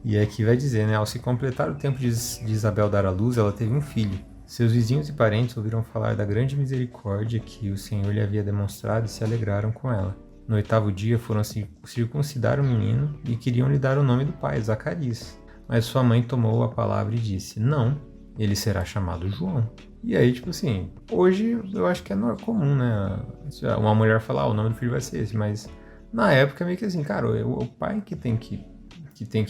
E aqui vai dizer, né? Ao se completar o tempo de Isabel dar à luz, ela teve um filho. Seus vizinhos e parentes ouviram falar da grande misericórdia que o Senhor lhe havia demonstrado e se alegraram com ela. No 8º dia foram circuncidar o menino e queriam lhe dar o nome do pai, Zacarias. Mas sua mãe tomou a palavra e disse, não, ele será chamado João. E aí, tipo assim, hoje eu acho que é comum, né? Uma mulher falar, o nome do filho vai ser esse, mas na época meio que assim, cara, o pai que tem que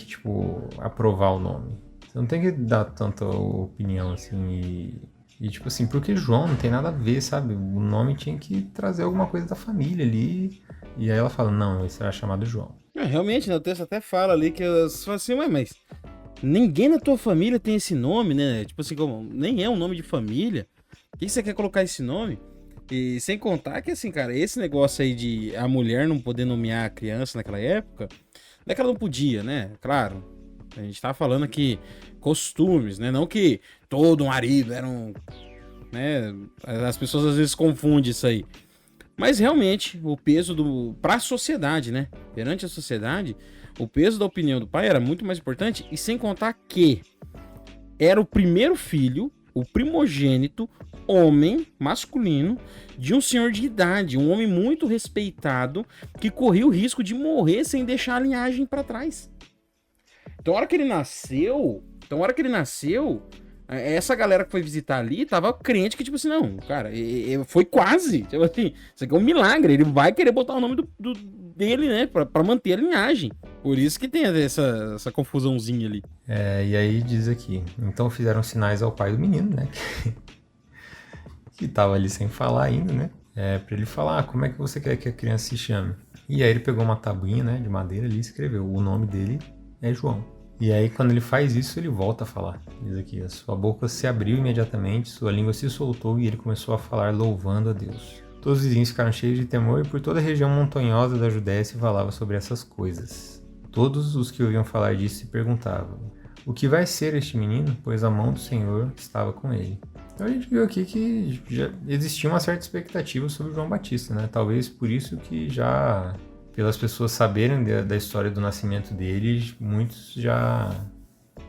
tipo, aprovar o nome. Você não tem que dar tanta opinião, assim, e tipo assim, porque João não tem nada a ver, sabe? O nome tinha que trazer alguma coisa da família ali, e aí ela fala, não, ele será chamado João. Realmente, né? O texto até fala ali que elas falam assim, mas ninguém na tua família tem esse nome, né? Tipo assim, como nem é um nome de família. Por que você quer colocar esse nome? E sem contar que, assim, cara, esse negócio aí de a mulher não poder nomear a criança naquela época, não é que ela não podia, né? Claro, a gente tá falando aqui costumes, né? Não que todo marido era um... né? As pessoas às vezes confundem isso aí. Mas realmente, o peso pra sociedade, né? Perante a sociedade, o peso da opinião do pai era muito mais importante, e sem contar que era o primeiro filho, o primogênito, homem masculino de um senhor de idade, um homem muito respeitado que corria o risco de morrer sem deixar a linhagem para trás. Então, a hora que ele nasceu, essa galera que foi visitar ali tava crente que, tipo assim, não, cara, foi quase. Tipo assim, isso aqui é um milagre. Ele vai querer botar o nome dele, né, pra manter a linhagem. Por isso que tem essa confusãozinha ali. E aí diz aqui, então fizeram sinais ao pai do menino, né, que tava ali sem falar ainda, né, pra ele falar, como é que você quer que a criança se chame? E aí ele pegou uma tabuinha, né, de madeira ali e escreveu, o nome dele é João. E aí, quando ele faz isso, ele volta a falar. Diz aqui, a sua boca se abriu imediatamente, sua língua se soltou e ele começou a falar louvando a Deus. Todos os vizinhos ficaram cheios de temor e por toda a região montanhosa da Judéia se falava sobre essas coisas. Todos os que ouviam falar disso se perguntavam, o que vai ser este menino? Pois a mão do Senhor estava com ele. Então a gente viu aqui que já existia uma certa expectativa sobre João Batista, né? Talvez por isso que já... pelas pessoas saberem da história do nascimento dele, muitos já,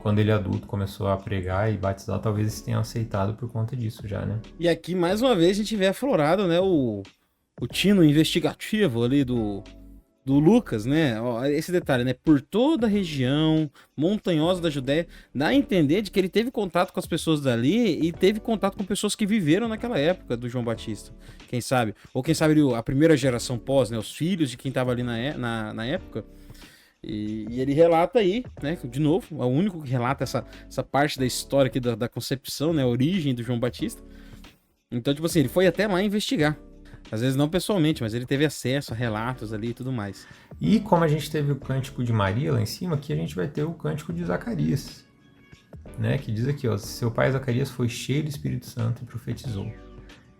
quando ele adulto, começou a pregar e batizar, talvez eles tenham aceitado por conta disso já, né? E aqui, mais uma vez, a gente vê aflorado, né, o tino investigativo ali do Lucas, né? Ó, esse detalhe, né? Por toda a região montanhosa da Judéia, dá a entender de que ele teve contato com as pessoas dali e teve contato com pessoas que viveram naquela época do João Batista. Quem sabe? Ou quem sabe a primeira geração pós, né? Os filhos de quem estava ali na época. E ele relata aí, né? De novo, é o único que relata essa parte da história aqui da concepção, né? A origem do João Batista. Então, tipo assim, ele foi até lá investigar. Às vezes não pessoalmente, mas ele teve acesso a relatos ali e tudo mais. E como a gente teve o cântico de Maria lá em cima, aqui a gente vai ter o cântico de Zacarias, né? Que diz aqui, ó, seu pai Zacarias foi cheio do Espírito Santo e profetizou.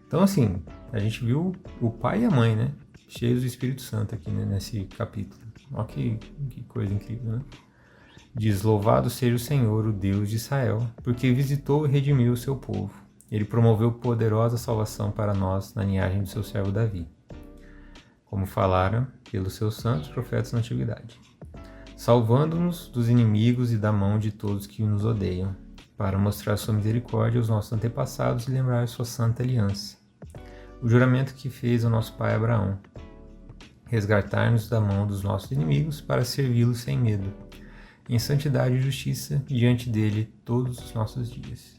Então assim, a gente viu o pai e a mãe, né? Cheios do Espírito Santo aqui, né? Nesse capítulo. Olha que coisa incrível, né? Diz, louvado seja o Senhor, o Deus de Israel, porque visitou e redimiu o seu povo. Ele promoveu poderosa salvação para nós na linhagem do seu servo Davi, como falaram pelos seus santos profetas na antiguidade, salvando-nos dos inimigos e da mão de todos que nos odeiam, para mostrar sua misericórdia aos nossos antepassados e lembrar sua santa aliança, o juramento que fez ao nosso pai Abraão, resgatar-nos da mão dos nossos inimigos para servi-lo sem medo, em santidade e justiça diante dele todos os nossos dias.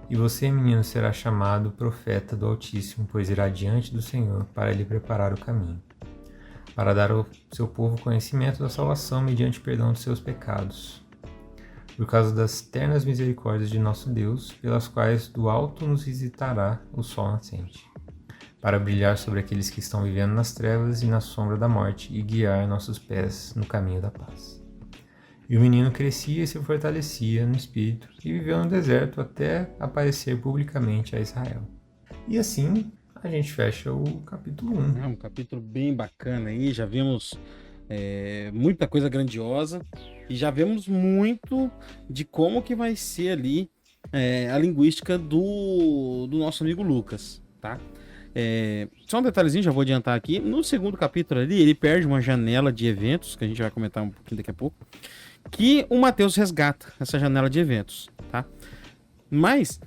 E você, menino, será chamado profeta do Altíssimo, pois irá diante do Senhor para lhe preparar o caminho, para dar ao seu povo conhecimento da salvação mediante perdão dos seus pecados, por causa das ternas misericórdias de nosso Deus, pelas quais do alto nos visitará o sol nascente, para brilhar sobre aqueles que estão vivendo nas trevas e na sombra da morte e guiar nossos pés no caminho da paz. E o menino crescia e se fortalecia no espírito e viveu no deserto até aparecer publicamente a Israel. E assim a gente fecha o capítulo 1. É um capítulo bem bacana aí, já vimos muita coisa grandiosa e já vemos muito de como que vai ser ali a linguística do nosso amigo Lucas, tá? Só um detalhezinho, já vou adiantar aqui. No segundo capítulo ali, ele perde uma janela de eventos, que a gente vai comentar um pouquinho daqui a pouco, que o Mateus resgata essa janela de eventos, tá? Mas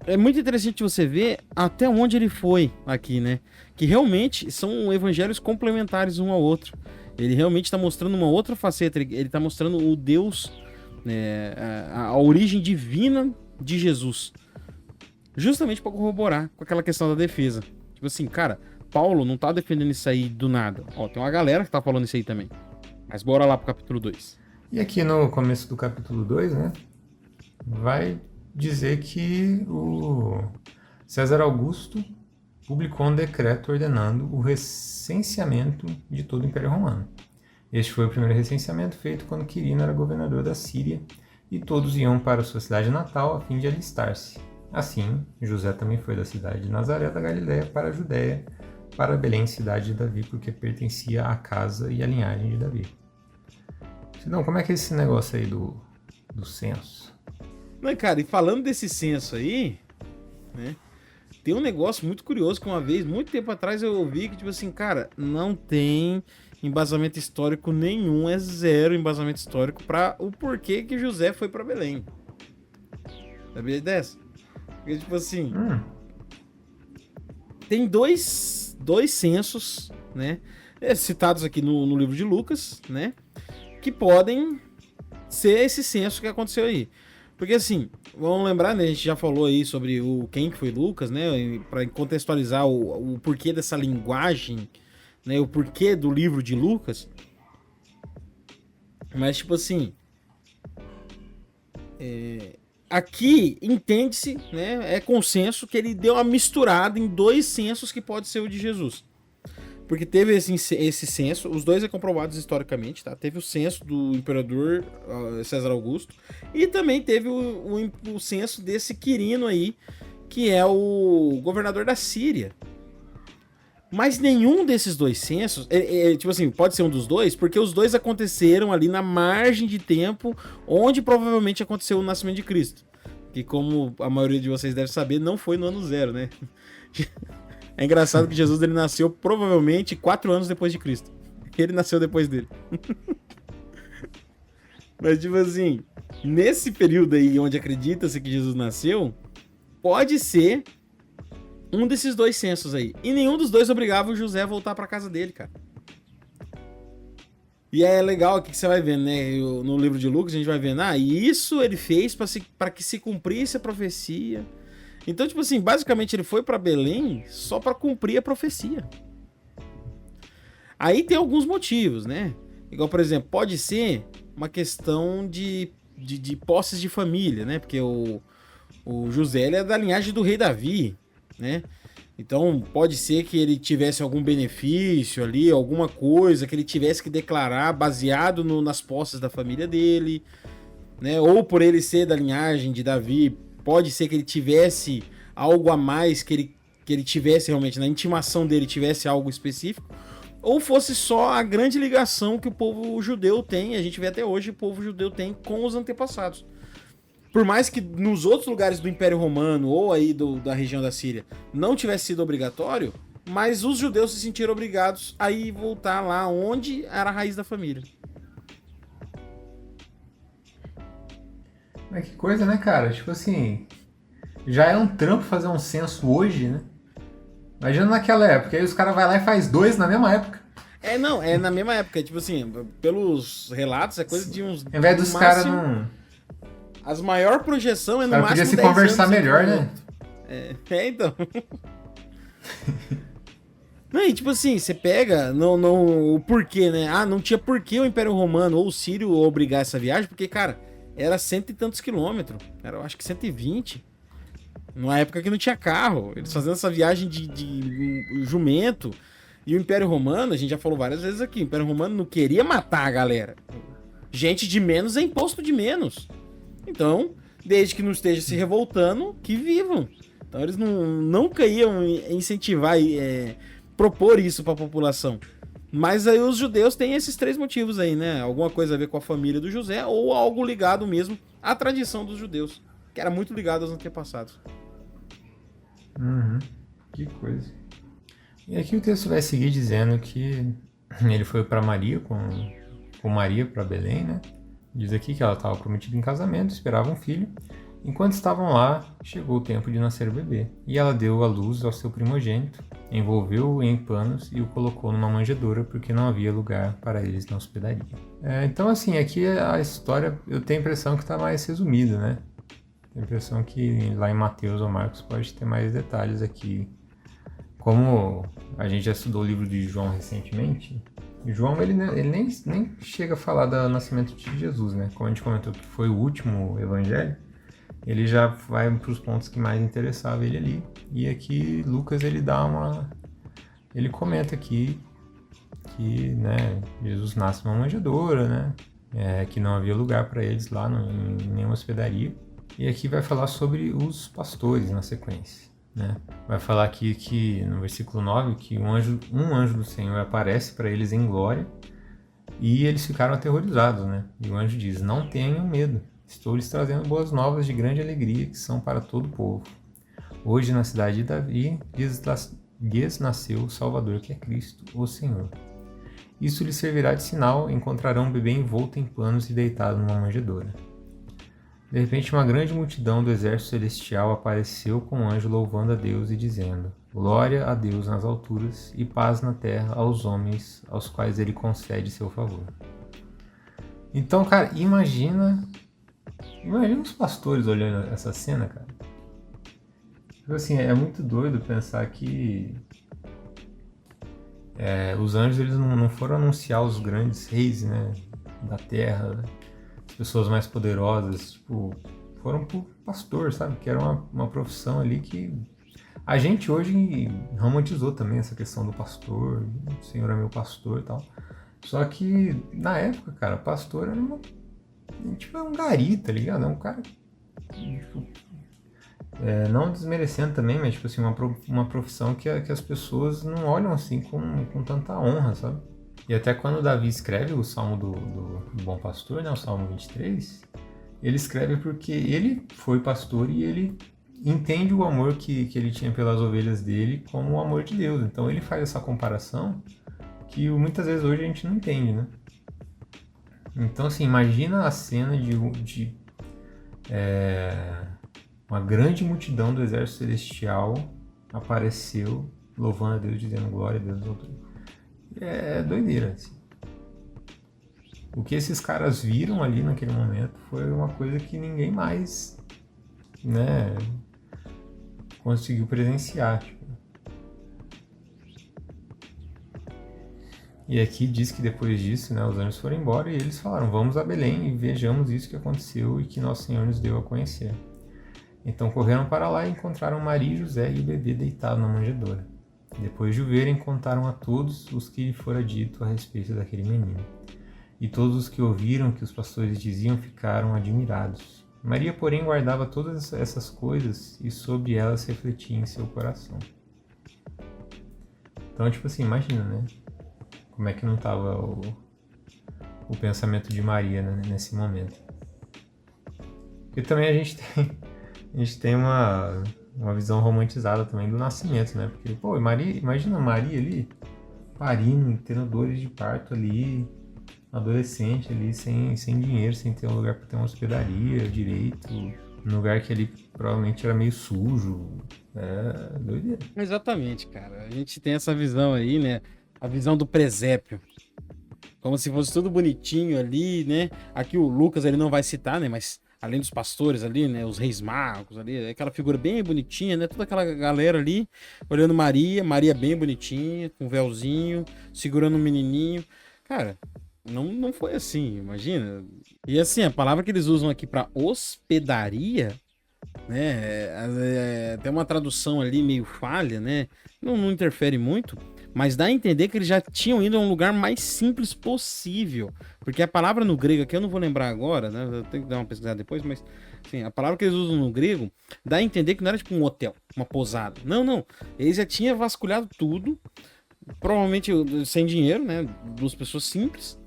é muito interessante você ver até onde ele foi aqui, né? Que realmente são evangelhos complementares um ao outro. Ele realmente está mostrando uma outra faceta, ele está mostrando o Deus, a origem divina de Jesus. Justamente para corroborar com aquela questão da defesa. Tipo assim, cara, Paulo não tá defendendo isso aí do nada. Ó, tem uma galera que tá falando isso aí também. Mas bora lá pro capítulo 2. E aqui no começo do capítulo 2, né, vai dizer que o César Augusto publicou um decreto ordenando o recenseamento de todo o Império Romano. Este foi o primeiro recenseamento feito quando Quirino era governador da Síria e todos iam para sua cidade natal a fim de alistar-se. Assim, José também foi da cidade de Nazaré da Galiléia para a Judéia, para Belém, cidade de Davi, porque pertencia à casa e à linhagem de Davi. Então, como é que é esse negócio aí do censo? Não, cara, e falando desse censo aí, né, tem um negócio muito curioso que uma vez, muito tempo atrás, eu ouvi que, tipo assim, cara, não tem embasamento histórico nenhum, é zero embasamento histórico para o porquê que José foi para Belém. Sabia dessa? Porque, tipo assim, Hum. tem dois censos, né? Citados aqui no livro de Lucas, né? Que podem ser esse censo que aconteceu aí. Porque assim, vamos lembrar, né? A gente já falou aí sobre quem que foi Lucas, né? Para contextualizar o porquê dessa linguagem, né? O porquê do livro de Lucas. Mas, tipo assim, aqui entende-se, né? É consenso que ele deu uma misturada em dois censos que pode ser o de Jesus. Porque teve esse censo, os dois é comprovados historicamente, tá? Teve o censo do imperador César Augusto e também teve o censo desse Quirino aí, que é o governador da Síria. Mas nenhum desses dois censos, tipo assim, pode ser um dos dois, porque os dois aconteceram ali na margem de tempo onde provavelmente aconteceu o nascimento de Cristo. Que, como a maioria de vocês deve saber, não foi no ano zero, né? É engraçado que Jesus ele nasceu provavelmente 4 anos depois de Cristo. Ele nasceu depois dele. Mas, tipo assim, nesse período aí onde acredita-se que Jesus nasceu, pode ser um desses dois censos aí. E nenhum dos dois obrigava o José a voltar pra casa dele, cara. E é legal aqui que você vai vendo, né? No livro de Lucas a gente vai vendo, e isso ele fez para que se cumprisse a profecia. Então, tipo assim, basicamente ele foi pra Belém só pra cumprir a profecia. Aí tem alguns motivos, né? Igual, por exemplo, pode ser uma questão de posses de família, né? Porque o José ele é da linhagem do rei Davi, né? Então pode ser que ele tivesse algum benefício ali, alguma coisa que ele tivesse que declarar baseado nas posses da família dele, né? Ou por ele ser da linhagem de Davi, pode ser que ele tivesse algo a mais, que ele tivesse realmente, na intimação dele, tivesse algo específico, ou fosse só a grande ligação que o povo judeu tem, a gente vê até hoje, o povo judeu tem com os antepassados. Por mais que nos outros lugares do Império Romano, ou aí da região da Síria, não tivesse sido obrigatório, mas os judeus se sentiram obrigados a ir voltar lá onde era a raiz da família. Mas que coisa, né, cara? Tipo assim, já é um trampo fazer um censo hoje, né? Imagina naquela época, aí os caras vão lá e faz 2 na mesma época. Não, é na mesma época, tipo assim, pelos relatos, é coisa de uns... Ao invés dos caras não... As maior projeção é no cara máximo 10 podia se conversar anos, melhor, né? Então. Não, e tipo assim, você pega o porquê, né? Não tinha porquê o Império Romano ou o Sírio obrigar essa viagem, porque, cara, era 100 e tantos quilômetros. Era, eu acho que 120. Numa época que não tinha carro. Eles fazendo essa viagem de jumento. E o Império Romano, a gente já falou várias vezes aqui, o Império Romano não queria matar a galera. Gente de menos é imposto de menos. Então, desde que não esteja se revoltando, que vivam. Então eles nunca iam incentivar e propor isso para a população. Mas aí os judeus têm esses 3 motivos aí, né? Alguma coisa a ver com a família do José ou algo ligado mesmo à tradição dos judeus, que era muito ligado aos antepassados. Uhum. Que coisa. E aqui o texto vai seguir dizendo que ele foi para Maria, com Maria para Belém, né? Diz aqui que ela estava prometida em casamento, esperava um filho. Enquanto estavam lá, chegou o tempo de nascer o bebê. E ela deu à luz ao seu primogênito, envolveu-o em panos e o colocou numa manjedoura, porque não havia lugar para eles na hospedaria. Então, assim, aqui a história, eu tenho a impressão que está mais resumida, né? Tenho a impressão que lá em Mateus ou Marcos pode ter mais detalhes aqui. Como a gente já estudou o livro de João recentemente, João ele nem chega a falar do nascimento de Jesus, né? Como a gente comentou que foi o último evangelho, ele já vai para os pontos que mais interessavam ele ali. E aqui Lucas ele comenta aqui que, né, Jesus nasce numa manjedoura, né? Que não havia lugar para eles lá em nenhuma hospedaria. E aqui vai falar sobre os pastores na sequência. Né? Vai falar aqui que no versículo 9 que um anjo do Senhor aparece para eles em glória e eles ficaram aterrorizados, né? E o anjo diz: não tenham medo, estou lhes trazendo boas novas de grande alegria que são para todo o povo. Hoje na cidade de Davi lhes nasceu o Salvador, que é Cristo, o Senhor. Isso lhes servirá de sinal, encontrarão um bebê envolto em panos e deitado numa manjedoura. De repente, uma grande multidão do exército celestial apareceu com um anjo louvando a Deus e dizendo: Glória a Deus nas alturas e paz na terra aos homens aos quais ele concede seu favor. Então, cara, imagina os pastores olhando essa cena, cara. Assim, é muito doido pensar que os anjos eles não foram anunciar os grandes reis, né, da terra, né? As pessoas mais poderosas, tipo, foram pro pastor, sabe? Que era uma profissão ali que a gente hoje romantizou também essa questão do pastor, o Senhor é meu pastor e tal. Só que na época, cara, pastor era um gari, tá ligado? É um cara, tipo, não desmerecendo também, mas tipo assim, uma profissão que as pessoas não olham assim com tanta honra, sabe? E até quando Davi escreve o Salmo do Bom Pastor, né, o Salmo 23, ele escreve porque ele foi pastor e ele entende o amor que ele tinha pelas ovelhas dele como o amor de Deus. Então ele faz essa comparação que muitas vezes hoje a gente não entende, né? Então, assim, imagina a cena de uma grande multidão do exército celestial apareceu louvando a Deus, dizendo glória a Deus nas alturas. É doideira, assim. O que esses caras viram ali naquele momento foi uma coisa que ninguém mais, né, conseguiu presenciar, tipo. E aqui diz que depois disso, né, os anjos foram embora e eles falaram: vamos a Belém e vejamos isso que aconteceu e que Nosso Senhor nos deu a conhecer. Então correram para lá e encontraram Maria e José e o bebê deitado na manjedoura. Depois de o verem, contaram a todos os que lhe fora dito a respeito daquele menino. E todos os que ouviram o que os pastores diziam ficaram admirados. Maria, porém, guardava todas essas coisas e sobre elas refletia em seu coração. Então, tipo assim, imagina, né? Como é que não estava o pensamento de Maria, né, nesse momento. E também a gente tem uma visão romantizada também do nascimento, né? Porque, pô, imagina Maria ali, parindo, tendo dores de parto ali, adolescente ali, sem dinheiro, sem ter um lugar para ter uma hospedaria direito, num lugar que ali provavelmente era meio sujo. É doideira. Exatamente, cara. A gente tem essa visão aí, né? A visão do presépio. Como se fosse tudo bonitinho ali, né? Aqui o Lucas ele não vai citar, né? Mas além dos pastores ali, né? Os reis magos ali, aquela figura bem bonitinha, né? Toda aquela galera ali olhando Maria bem bonitinha, com um véuzinho, segurando um menininho. Cara, não foi assim, imagina. E assim, a palavra que eles usam aqui para hospedaria, né? Tem uma tradução ali meio falha, né? Não interfere muito. Mas dá a entender que eles já tinham ido a um lugar mais simples possível. Porque a palavra no grego aqui, eu não vou lembrar agora, né? Eu tenho que dar uma pesquisada depois, mas assim, a palavra que eles usam no grego dá a entender que não era tipo um hotel, uma pousada. Não. Eles já tinham vasculhado tudo, provavelmente sem dinheiro, né? Duas pessoas simples.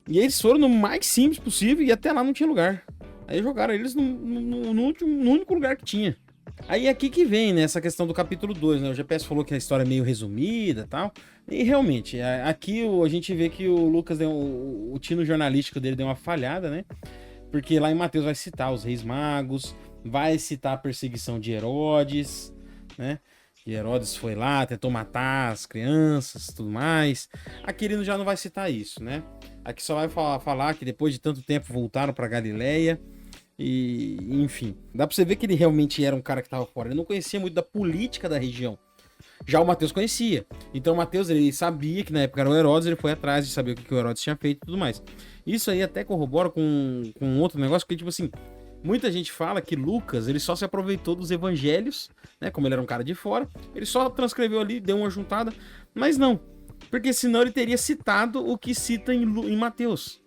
E eles foram no mais simples possível e até lá não tinha lugar. Aí jogaram eles no único lugar que tinha. Aí aqui que vem, né, essa questão do capítulo 2, né? O GPS falou que a história é meio resumida e tal. E realmente, aqui a gente vê que o Lucas o tino jornalístico dele deu uma falhada, né? Porque lá em Mateus vai citar os reis magos, vai citar a perseguição de Herodes, né? Que Herodes foi lá, tentou matar as crianças, tudo mais. Aqui ele já não vai citar isso, né? Aqui só vai falar que depois de tanto tempo voltaram para Galileia. E, enfim, dá pra você ver que ele realmente era um cara que tava fora. Ele não conhecia muito da política da região. Já o Mateus conhecia. Então o Mateus, ele sabia que na época era o Herodes, ele foi atrás de saber o que o Herodes tinha feito e tudo mais. Isso aí até corrobora com outro negócio, que tipo assim, muita gente fala que Lucas, ele só se aproveitou dos evangelhos, né? Como ele era um cara de fora, ele só transcreveu ali, deu uma juntada, mas não. Porque senão ele teria citado o que cita em Mateus.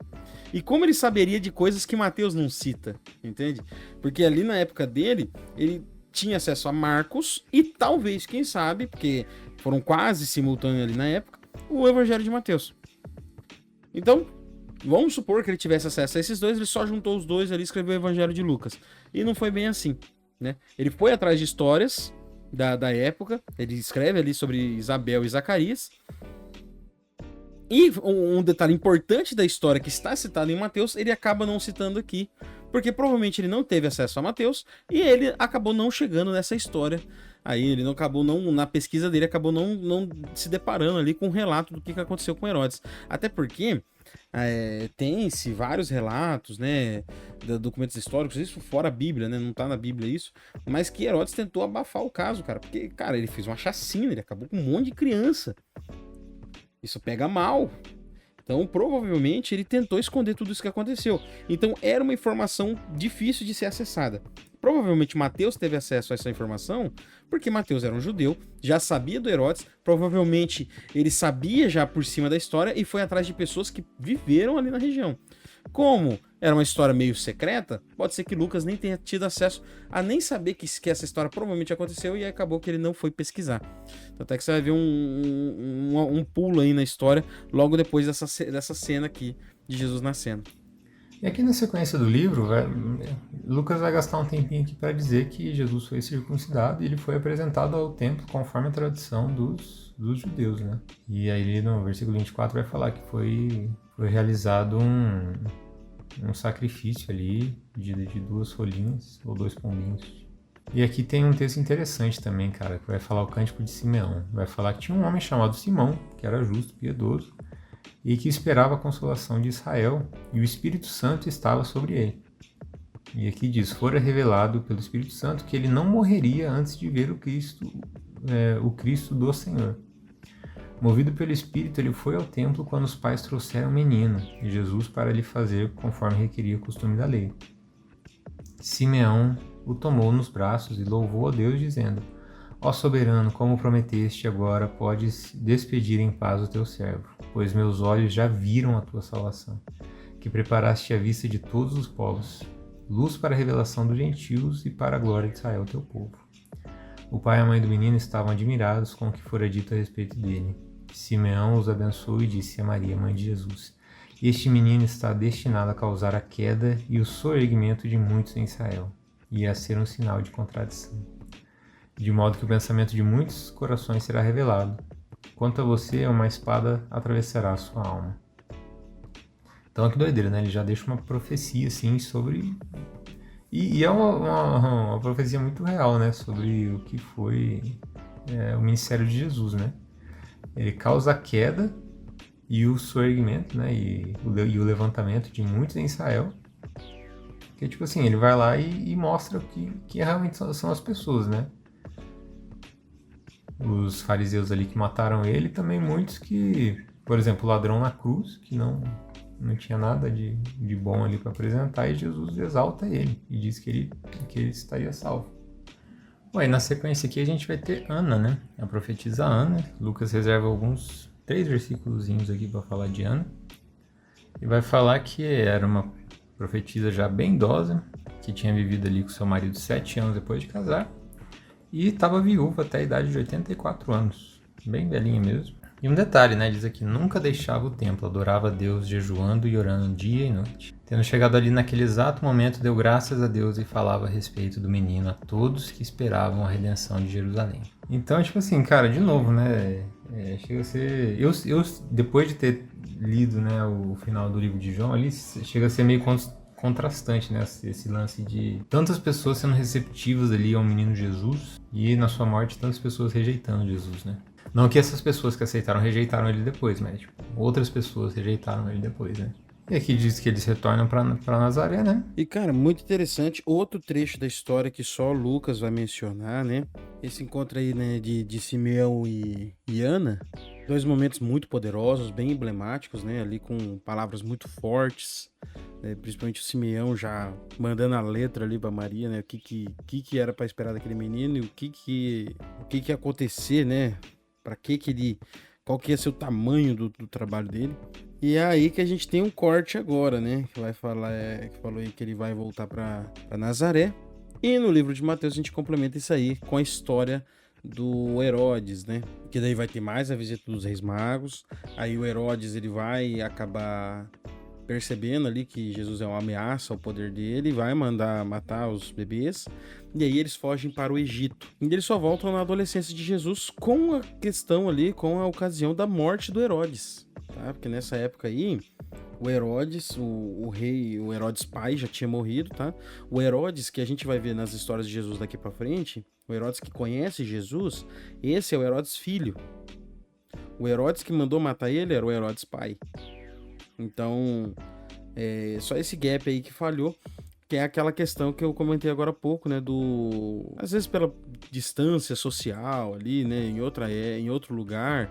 E como ele saberia de coisas que Mateus não cita, entende? Porque ali na época dele, ele tinha acesso a Marcos e talvez, quem sabe, porque foram quase simultâneos ali na época, o Evangelho de Mateus. Então, vamos supor que ele tivesse acesso a esses dois, ele só juntou os dois ali e escreveu o Evangelho de Lucas. E não foi bem assim, né? Ele foi atrás de histórias da época, ele escreve ali sobre Isabel e Zacarias, E um detalhe importante da história que está citado em Mateus, ele acaba não citando aqui, porque provavelmente ele não teve acesso a Mateus e ele acabou não chegando nessa história. Aí ele não acabou, não, na pesquisa dele, acabou não se deparando ali com um relato do que aconteceu com Herodes. Até porque tem-se vários relatos, né, de documentos históricos, isso fora a Bíblia, né, não tá na Bíblia isso, mas que Herodes tentou abafar o caso, cara, porque, cara, ele fez uma chacina, ele acabou com um monte de criança. Isso pega mal. Então, provavelmente, ele tentou esconder tudo isso que aconteceu. Então, era uma informação difícil de ser acessada. Provavelmente, Mateus teve acesso a essa informação porque Mateus era um judeu, já sabia do Herodes, provavelmente ele sabia já por cima da história e foi atrás de pessoas que viveram ali na região. Como era uma história meio secreta, pode ser que Lucas nem tenha tido acesso a nem saber que essa história provavelmente aconteceu e acabou que ele não foi pesquisar. Então, até que você vai ver um pulo aí na história logo depois dessa cena aqui de Jesus nascendo. E aqui na sequência do livro, Lucas vai gastar um tempinho aqui para dizer que Jesus foi circuncidado e ele foi apresentado ao templo conforme a tradição dos judeus, né? E aí no versículo 24 vai falar que foi realizado um sacrifício ali de 2 rolinhas ou 2 pombinhos. E aqui tem um texto interessante também, cara, que vai falar o cântico de Simeão. Vai falar que tinha um homem chamado Simão, que era justo, piedoso, e que esperava a consolação de Israel, e o Espírito Santo estava sobre ele. E aqui diz, fora revelado pelo Espírito Santo que ele não morreria antes de ver o Cristo do Senhor. Movido pelo Espírito, ele foi ao templo quando os pais trouxeram o menino, Jesus, para lhe fazer conforme requeria o costume da lei. Simeão o tomou nos braços e louvou a Deus, dizendo, ó soberano, como prometeste, agora podes despedir em paz o teu servo, pois meus olhos já viram a tua salvação, que preparaste à vista de todos os povos, luz para a revelação dos gentios e para a glória de Israel, teu povo. O pai e a mãe do menino estavam admirados com o que fora dito a respeito dele. Simeão os abençoou e disse a Maria, mãe de Jesus, este menino está destinado a causar a queda e o soerguimento de muitos em Israel, e a ser um sinal de contradição, de modo que o pensamento de muitos corações será revelado. Quanto a você, uma espada atravessará a sua alma. Então, que doideira, né? Ele já deixa uma profecia, assim, sobre... E é uma profecia muito real, né? Sobre o que foi o ministério de Jesus, né? Ele causa a queda e o soerguimento, né? E o levantamento de muitos em Israel. Que, tipo assim, ele vai lá e mostra que realmente são as pessoas, né? Os fariseus ali que mataram ele, também muitos que, por exemplo, o ladrão na cruz, que não tinha nada de bom ali para apresentar, e Jesus exalta ele e diz que ele estaria salvo. Bom, e na sequência aqui a gente vai ter Ana, né? A profetisa Ana. Lucas reserva 3 versículozinhos aqui para falar de Ana. E vai falar que era uma profetisa já bem idosa, que tinha vivido ali com seu marido 7 anos depois de casar, e estava viúva até a idade de 84 anos, bem velhinha mesmo. E um detalhe, né, diz aqui, nunca deixava o templo, adorava a Deus jejuando e orando dia e noite. Tendo chegado ali naquele exato momento, deu graças a Deus e falava a respeito do menino a todos que esperavam a redenção de Jerusalém. Então, tipo assim, cara, de novo, né, chega a ser... Eu, depois de ter lido, né, o final do livro de João, ali chega a ser meio contrastante, né, esse lance de tantas pessoas sendo receptivas ali ao menino Jesus e na sua morte tantas pessoas rejeitando Jesus, né. Não que essas pessoas que aceitaram rejeitaram ele depois, mas tipo, outras pessoas rejeitaram ele depois, né. E aqui diz que eles retornam para Nazaré, né? E, cara, muito interessante. Outro trecho da história que só Lucas vai mencionar, né? Esse encontro aí, né, de Simeão e Ana. 2 momentos muito poderosos, bem emblemáticos, né? Ali com palavras muito fortes. Né? Principalmente o Simeão já mandando a letra ali para Maria, né? O que era para esperar daquele menino e o que ia acontecer, né? Para que ele... Qual que ia ser o tamanho do trabalho dele. E é aí que a gente tem um corte agora, né? Que vai falar, que falou aí que ele vai voltar para Nazaré. E no livro de Mateus a gente complementa isso aí com a história do Herodes, né? Que daí vai ter mais a visita dos Reis Magos. Aí o Herodes ele vai acabar percebendo ali que Jesus é uma ameaça ao poder dele, vai mandar matar os bebês, e aí eles fogem para o Egito. E eles só voltam na adolescência de Jesus com a questão ali, com a ocasião da morte do Herodes, tá? Porque nessa época aí, o Herodes, o rei, o Herodes pai já tinha morrido, tá? O Herodes, que a gente vai ver nas histórias de Jesus daqui pra frente, o Herodes que conhece Jesus, esse é o Herodes filho. O Herodes que mandou matar ele era o Herodes pai. Então, só esse gap aí que falhou, que é aquela questão que eu comentei agora há pouco, né, às vezes pela distância social ali, né, em outro lugar,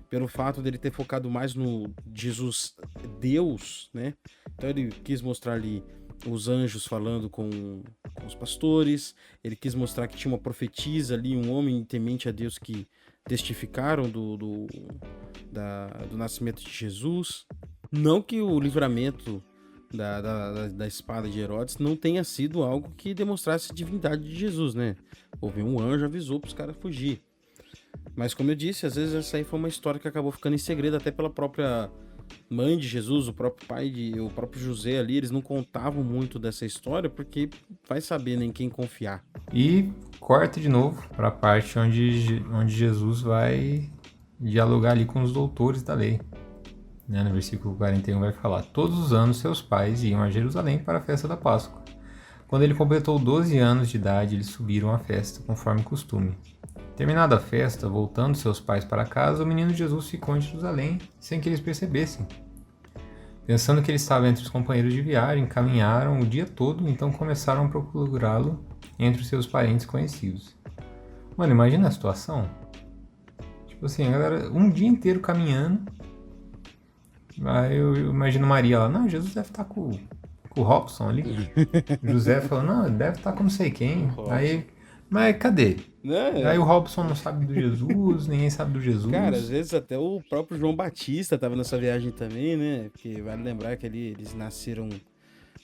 pelo fato dele ter focado mais no Jesus Deus, né, então ele quis mostrar ali os anjos falando com os pastores, ele quis mostrar que tinha uma profetisa ali, um homem temente a Deus que testificaram do nascimento de Jesus. Não que o livramento da espada de Herodes não tenha sido algo que demonstrasse a divindade de Jesus, né? Houve um anjo, avisou para os caras fugir. Mas como eu disse, às vezes essa aí foi uma história que acabou ficando em segredo até pela própria mãe de Jesus, o próprio o próprio José ali, eles não contavam muito dessa história porque vai saber nem quem confiar. E corta de novo para a parte onde Jesus vai dialogar ali com os doutores da lei. Né, no versículo 41 vai falar: todos os anos seus pais iam a Jerusalém para a festa da Páscoa. Quando ele completou 12 anos de idade, eles subiram à festa, conforme costume. Terminada a festa, voltando seus pais para casa, o menino Jesus ficou em Jerusalém, sem que eles percebessem. Pensando que ele estava entre os companheiros de viagem, caminharam o dia todo, então começaram a procurá-lo entre os seus parentes conhecidos. Mano, imagina a situação. Tipo assim, a galera um dia inteiro caminhando. Aí eu imagino Maria lá, não, Jesus deve estar com o Robson ali. José falou, não, ele deve estar com não sei quem. Aí, mas cadê? Aí o Robson não sabe do Jesus, ninguém sabe do Jesus. Cara, às vezes até o próprio João Batista estava nessa viagem também, né? Porque vale lembrar que eles nasceram...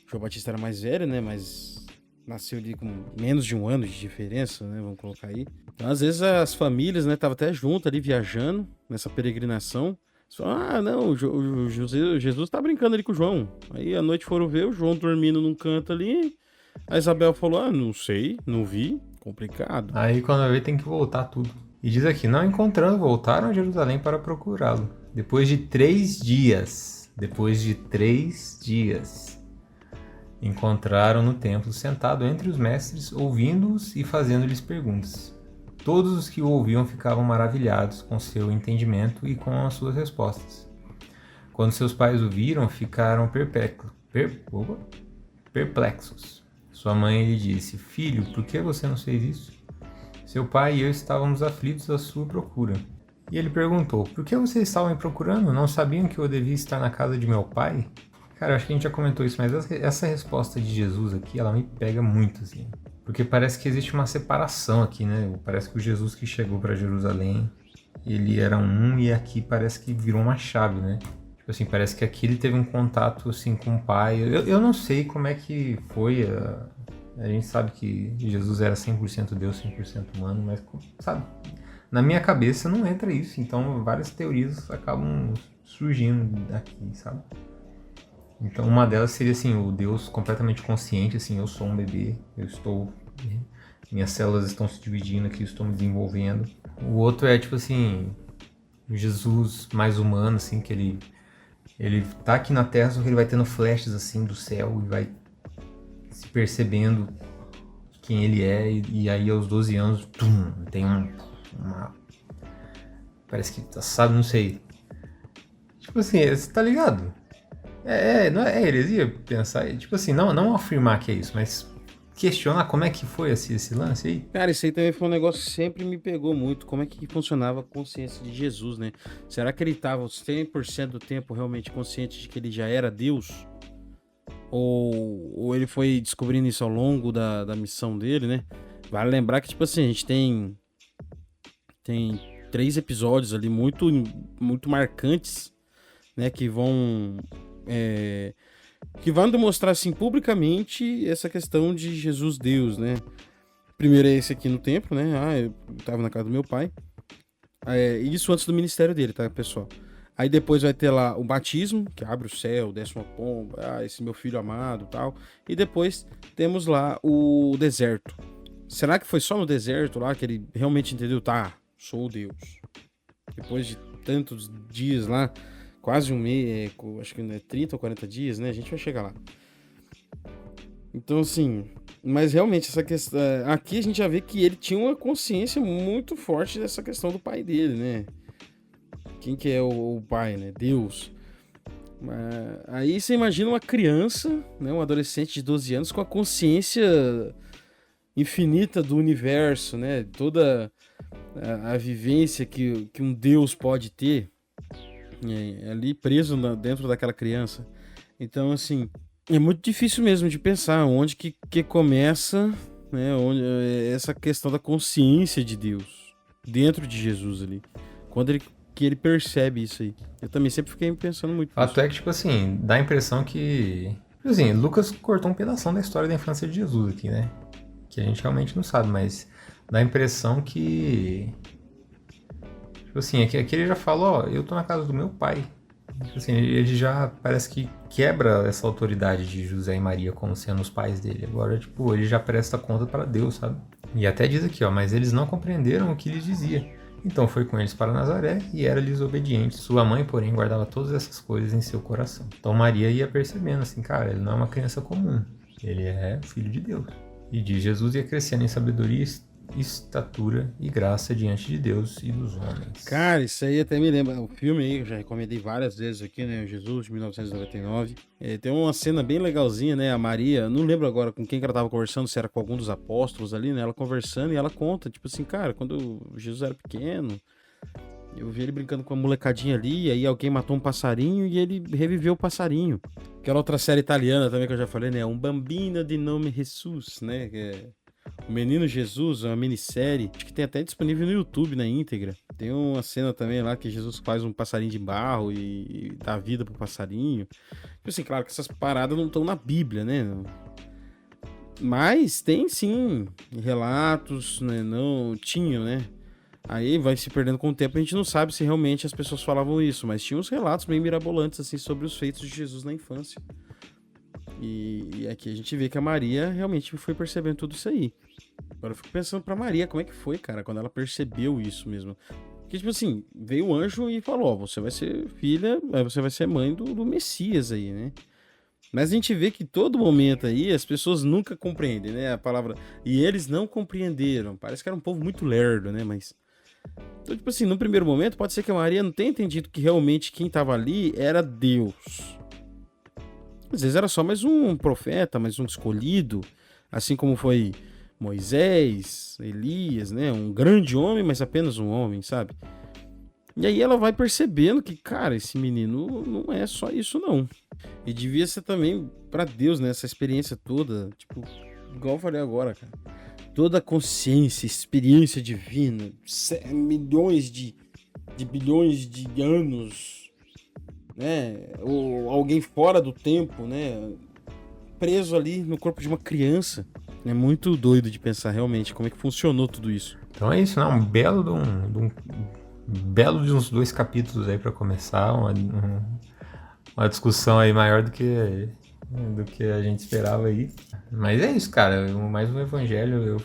João Batista era mais velho, né? Mas nasceu ali com menos de um ano de diferença, né? Vamos colocar aí. Então, às vezes as famílias, né? Estavam até junto ali viajando nessa peregrinação. Não, o Jesus tá brincando ali com o João. Aí à noite foram ver o João dormindo num canto ali. A Isabel falou, não sei, não vi, complicado. Aí quando vai ver tem que voltar tudo. E diz aqui, não encontrando, voltaram a Jerusalém para procurá-lo. Depois de 3 dias, encontraram no templo, sentado entre os mestres, ouvindo-os e fazendo-lhes perguntas. Todos os que o ouviam ficavam maravilhados com seu entendimento e com as suas respostas. Quando seus pais o viram, ficaram perplexos. Sua mãe lhe disse, filho, por que você nos fez isso? Seu pai e eu estávamos aflitos à sua procura. E ele perguntou, por que vocês estavam me procurando? Não sabiam que eu devia estar na casa de meu pai? Cara, eu acho que a gente já comentou isso, mas essa resposta de Jesus aqui, ela me pega muito, assim. Porque parece que existe uma separação aqui, né? Parece que o Jesus que chegou para Jerusalém, ele era um, e aqui parece que virou uma chave, né? Tipo assim, parece que aqui ele teve um contato, assim, com o pai. Eu não sei como é que foi. A gente sabe que Jesus era 100% Deus, 100% humano, mas, sabe? Na minha cabeça não entra isso. Então, várias teorias acabam surgindo daqui, sabe? Então uma delas seria assim, o Deus completamente consciente, assim, eu sou um bebê, minhas células estão se dividindo aqui, eu estou me desenvolvendo. O outro é tipo assim, o Jesus mais humano, assim, que ele tá aqui na Terra, só que ele vai tendo flashes assim do céu e vai se percebendo quem ele é, e aí aos 12 anos, tem uma... Parece que, sabe, não sei. Tipo assim, você tá ligado? Não é heresia pensar, tipo assim, não afirmar que é isso, mas questionar como é que foi esse lance aí. Cara, isso aí também foi um negócio que sempre me pegou muito, como é que funcionava a consciência de Jesus, né? Será que ele estava 100% do tempo realmente consciente de que ele já era Deus? Ou ele foi descobrindo isso ao longo da missão dele, né? Vale lembrar que, tipo assim, a gente tem 3 episódios ali muito, muito marcantes, né? Que vão demonstrar assim publicamente essa questão de Jesus Deus, né? Primeiro é esse aqui no templo, né? Eu tava na casa do meu pai. Isso antes do ministério dele, tá, pessoal? Aí depois vai ter lá o batismo, que abre o céu, desce uma pomba, esse meu filho amado e tal. E depois temos lá o deserto. Será que foi só no deserto lá que ele realmente entendeu? Tá, sou Deus. Depois de tantos dias lá, quase um mês, acho que 30 ou 40 dias, né? A gente vai chegar lá. Então, assim, mas realmente essa questão... Aqui a gente já vê que ele tinha uma consciência muito forte dessa questão do pai dele, né? Quem que é o pai, né? Deus. Aí você imagina uma criança, né? Um adolescente de 12 anos com a consciência infinita do universo, né? Toda a vivência que um Deus pode ter ali preso dentro daquela criança. Então, assim, é muito difícil mesmo de pensar onde que começa, né? Onde, essa questão da consciência de Deus dentro de Jesus ali. Quando ele percebe isso aí. Eu também sempre fiquei pensando muito nisso. Fato é que, tipo assim, dá a impressão que... Assim, Lucas cortou um pedação da história da infância de Jesus aqui, né? Que a gente realmente não sabe, mas dá a impressão que... Tipo assim, aqui ele já fala, eu tô na casa do meu pai. Tipo assim, ele já parece que quebra essa autoridade de José e Maria como sendo os pais dele. Agora, tipo, ele já presta conta para Deus, sabe? E até diz aqui, mas eles não compreenderam o que lhes dizia. Então foi com eles para Nazaré e era-lhes obediente. Sua mãe, porém, guardava todas essas coisas em seu coração. Então Maria ia percebendo assim, cara, ele não é uma criança comum. Ele é filho de Deus. E diz, Jesus ia crescendo em sabedoria, estatura e graça diante de Deus e dos homens. Cara, isso aí até me lembra. O filme aí, eu já recomendei várias vezes aqui, né? Jesus, de 1999. Tem uma cena bem legalzinha, né? A Maria, não lembro agora com quem que ela tava conversando, se era com algum dos apóstolos ali, né? Ela conversando e ela conta, tipo assim, cara, quando Jesus era pequeno, eu vi ele brincando com uma molecadinha ali, e aí alguém matou um passarinho e ele reviveu o passarinho. Aquela outra série italiana também que eu já falei, né? Um bambino de nome Jesus, né? Que é O Menino Jesus, uma minissérie, acho que tem até disponível no YouTube, na íntegra. Tem uma cena também lá que Jesus faz um passarinho de barro e dá vida pro passarinho. Tipo assim, claro que essas paradas não estão na Bíblia, né? Mas tem sim relatos, né? Não tinham, né? Aí vai se perdendo com o tempo, a gente não sabe se realmente as pessoas falavam isso, mas tinha uns relatos bem mirabolantes assim sobre os feitos de Jesus na infância. E aqui a gente vê que a Maria realmente foi percebendo tudo isso aí. Agora eu fico pensando pra Maria, como é que foi, cara, quando ela percebeu isso mesmo. Porque, tipo assim, veio o anjo e falou, você vai ser filha, você vai ser mãe do Messias aí, né? Mas a gente vê que todo momento aí as pessoas nunca compreendem, né? A palavra... E eles não compreenderam. Parece que era um povo muito lerdo, né? Mas... Então, tipo assim, no primeiro momento pode ser que a Maria não tenha entendido que realmente quem tava ali era Deus. Às vezes era só mais um profeta, mais um escolhido, assim como foi Moisés, Elias, né? Um grande homem, mas apenas um homem, sabe? E aí ela vai percebendo que, cara, esse menino não é só isso, não. E devia ser também pra Deus, né? Essa experiência toda, tipo, igual eu falei agora, cara. Toda a consciência, experiência divina, milhões de bilhões de anos, né? Ou alguém fora do tempo, né? Preso ali no corpo de uma criança. É muito doido de pensar realmente como é que funcionou tudo isso. Então é isso, né? Um belo de uns 2 capítulos aí pra começar, uma discussão aí maior do que a gente esperava aí. Mas é isso, cara, mais um evangelho,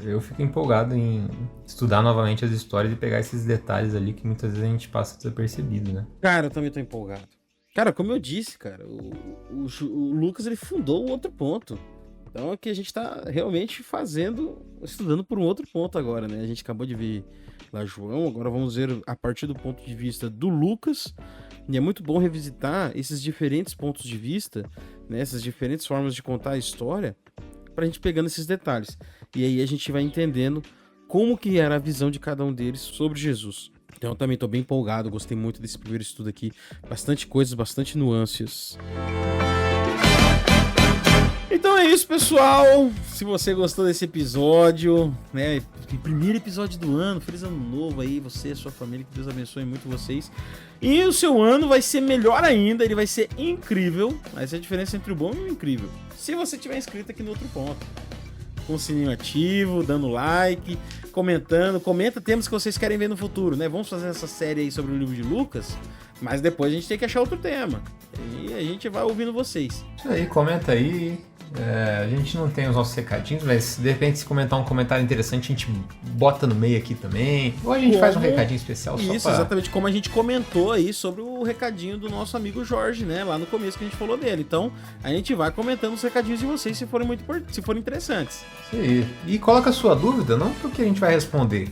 eu fico empolgado em estudar novamente as histórias e pegar esses detalhes ali que muitas vezes a gente passa desapercebido, né? Cara, eu também tô empolgado. Cara, como eu disse, cara, o Lucas, ele fundou um outro ponto. Então aqui a gente tá realmente estudando por um outro ponto agora, né? A gente acabou de ver lá João, agora vamos ver a partir do ponto de vista do Lucas. E é muito bom revisitar esses diferentes pontos de vista, né? Essas diferentes formas de contar a história, pra gente pegando esses detalhes. E aí a gente vai entendendo como que era a visão de cada um deles sobre Jesus. Então eu também tô bem empolgado, gostei muito desse primeiro estudo aqui. Bastante coisas, bastante nuances. Então é isso, pessoal. Se você gostou desse episódio, né? Primeiro episódio do ano, feliz ano novo aí, você e sua família, que Deus abençoe muito vocês. E o seu ano vai ser melhor ainda, ele vai ser incrível. Essa é a diferença entre o bom e o incrível. Se você tiver inscrito aqui no outro ponto, com o sininho ativo, dando like, comentando. Comenta temas que vocês querem ver no futuro, né? Vamos fazer essa série aí sobre o livro de Lucas, mas depois a gente tem que achar outro tema. E a gente vai ouvindo vocês. Isso aí, comenta aí. A gente não tem os nossos recadinhos, mas de repente se comentar um comentário interessante, a gente bota no meio aqui também. Ou a gente faz um recadinho especial só Isso, exatamente como a gente comentou aí sobre o recadinho do nosso amigo Jorge, né? Lá no começo que a gente falou dele. Então, a gente vai comentando os recadinhos de vocês se forem interessantes. Isso aí. E coloca a sua dúvida, não porque a gente vai responder,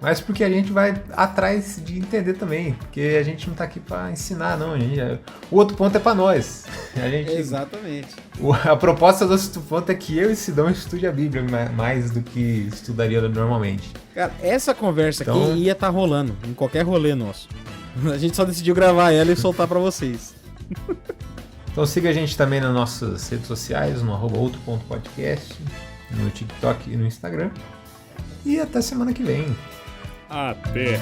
mas porque a gente vai atrás de entender também. Porque a gente não tá aqui pra ensinar, não. O outro ponto é pra nós. Exatamente. A proposta do outro ponto é que eu e Sidão estude a Bíblia mais do que estudaria normalmente. Cara, essa conversa aqui ia estar rolando em qualquer rolê nosso. A gente só decidiu gravar ela e soltar pra vocês. Então siga a gente também nas nossas redes sociais, no @outro.podcast, no TikTok e no Instagram. E até semana que vem. Até!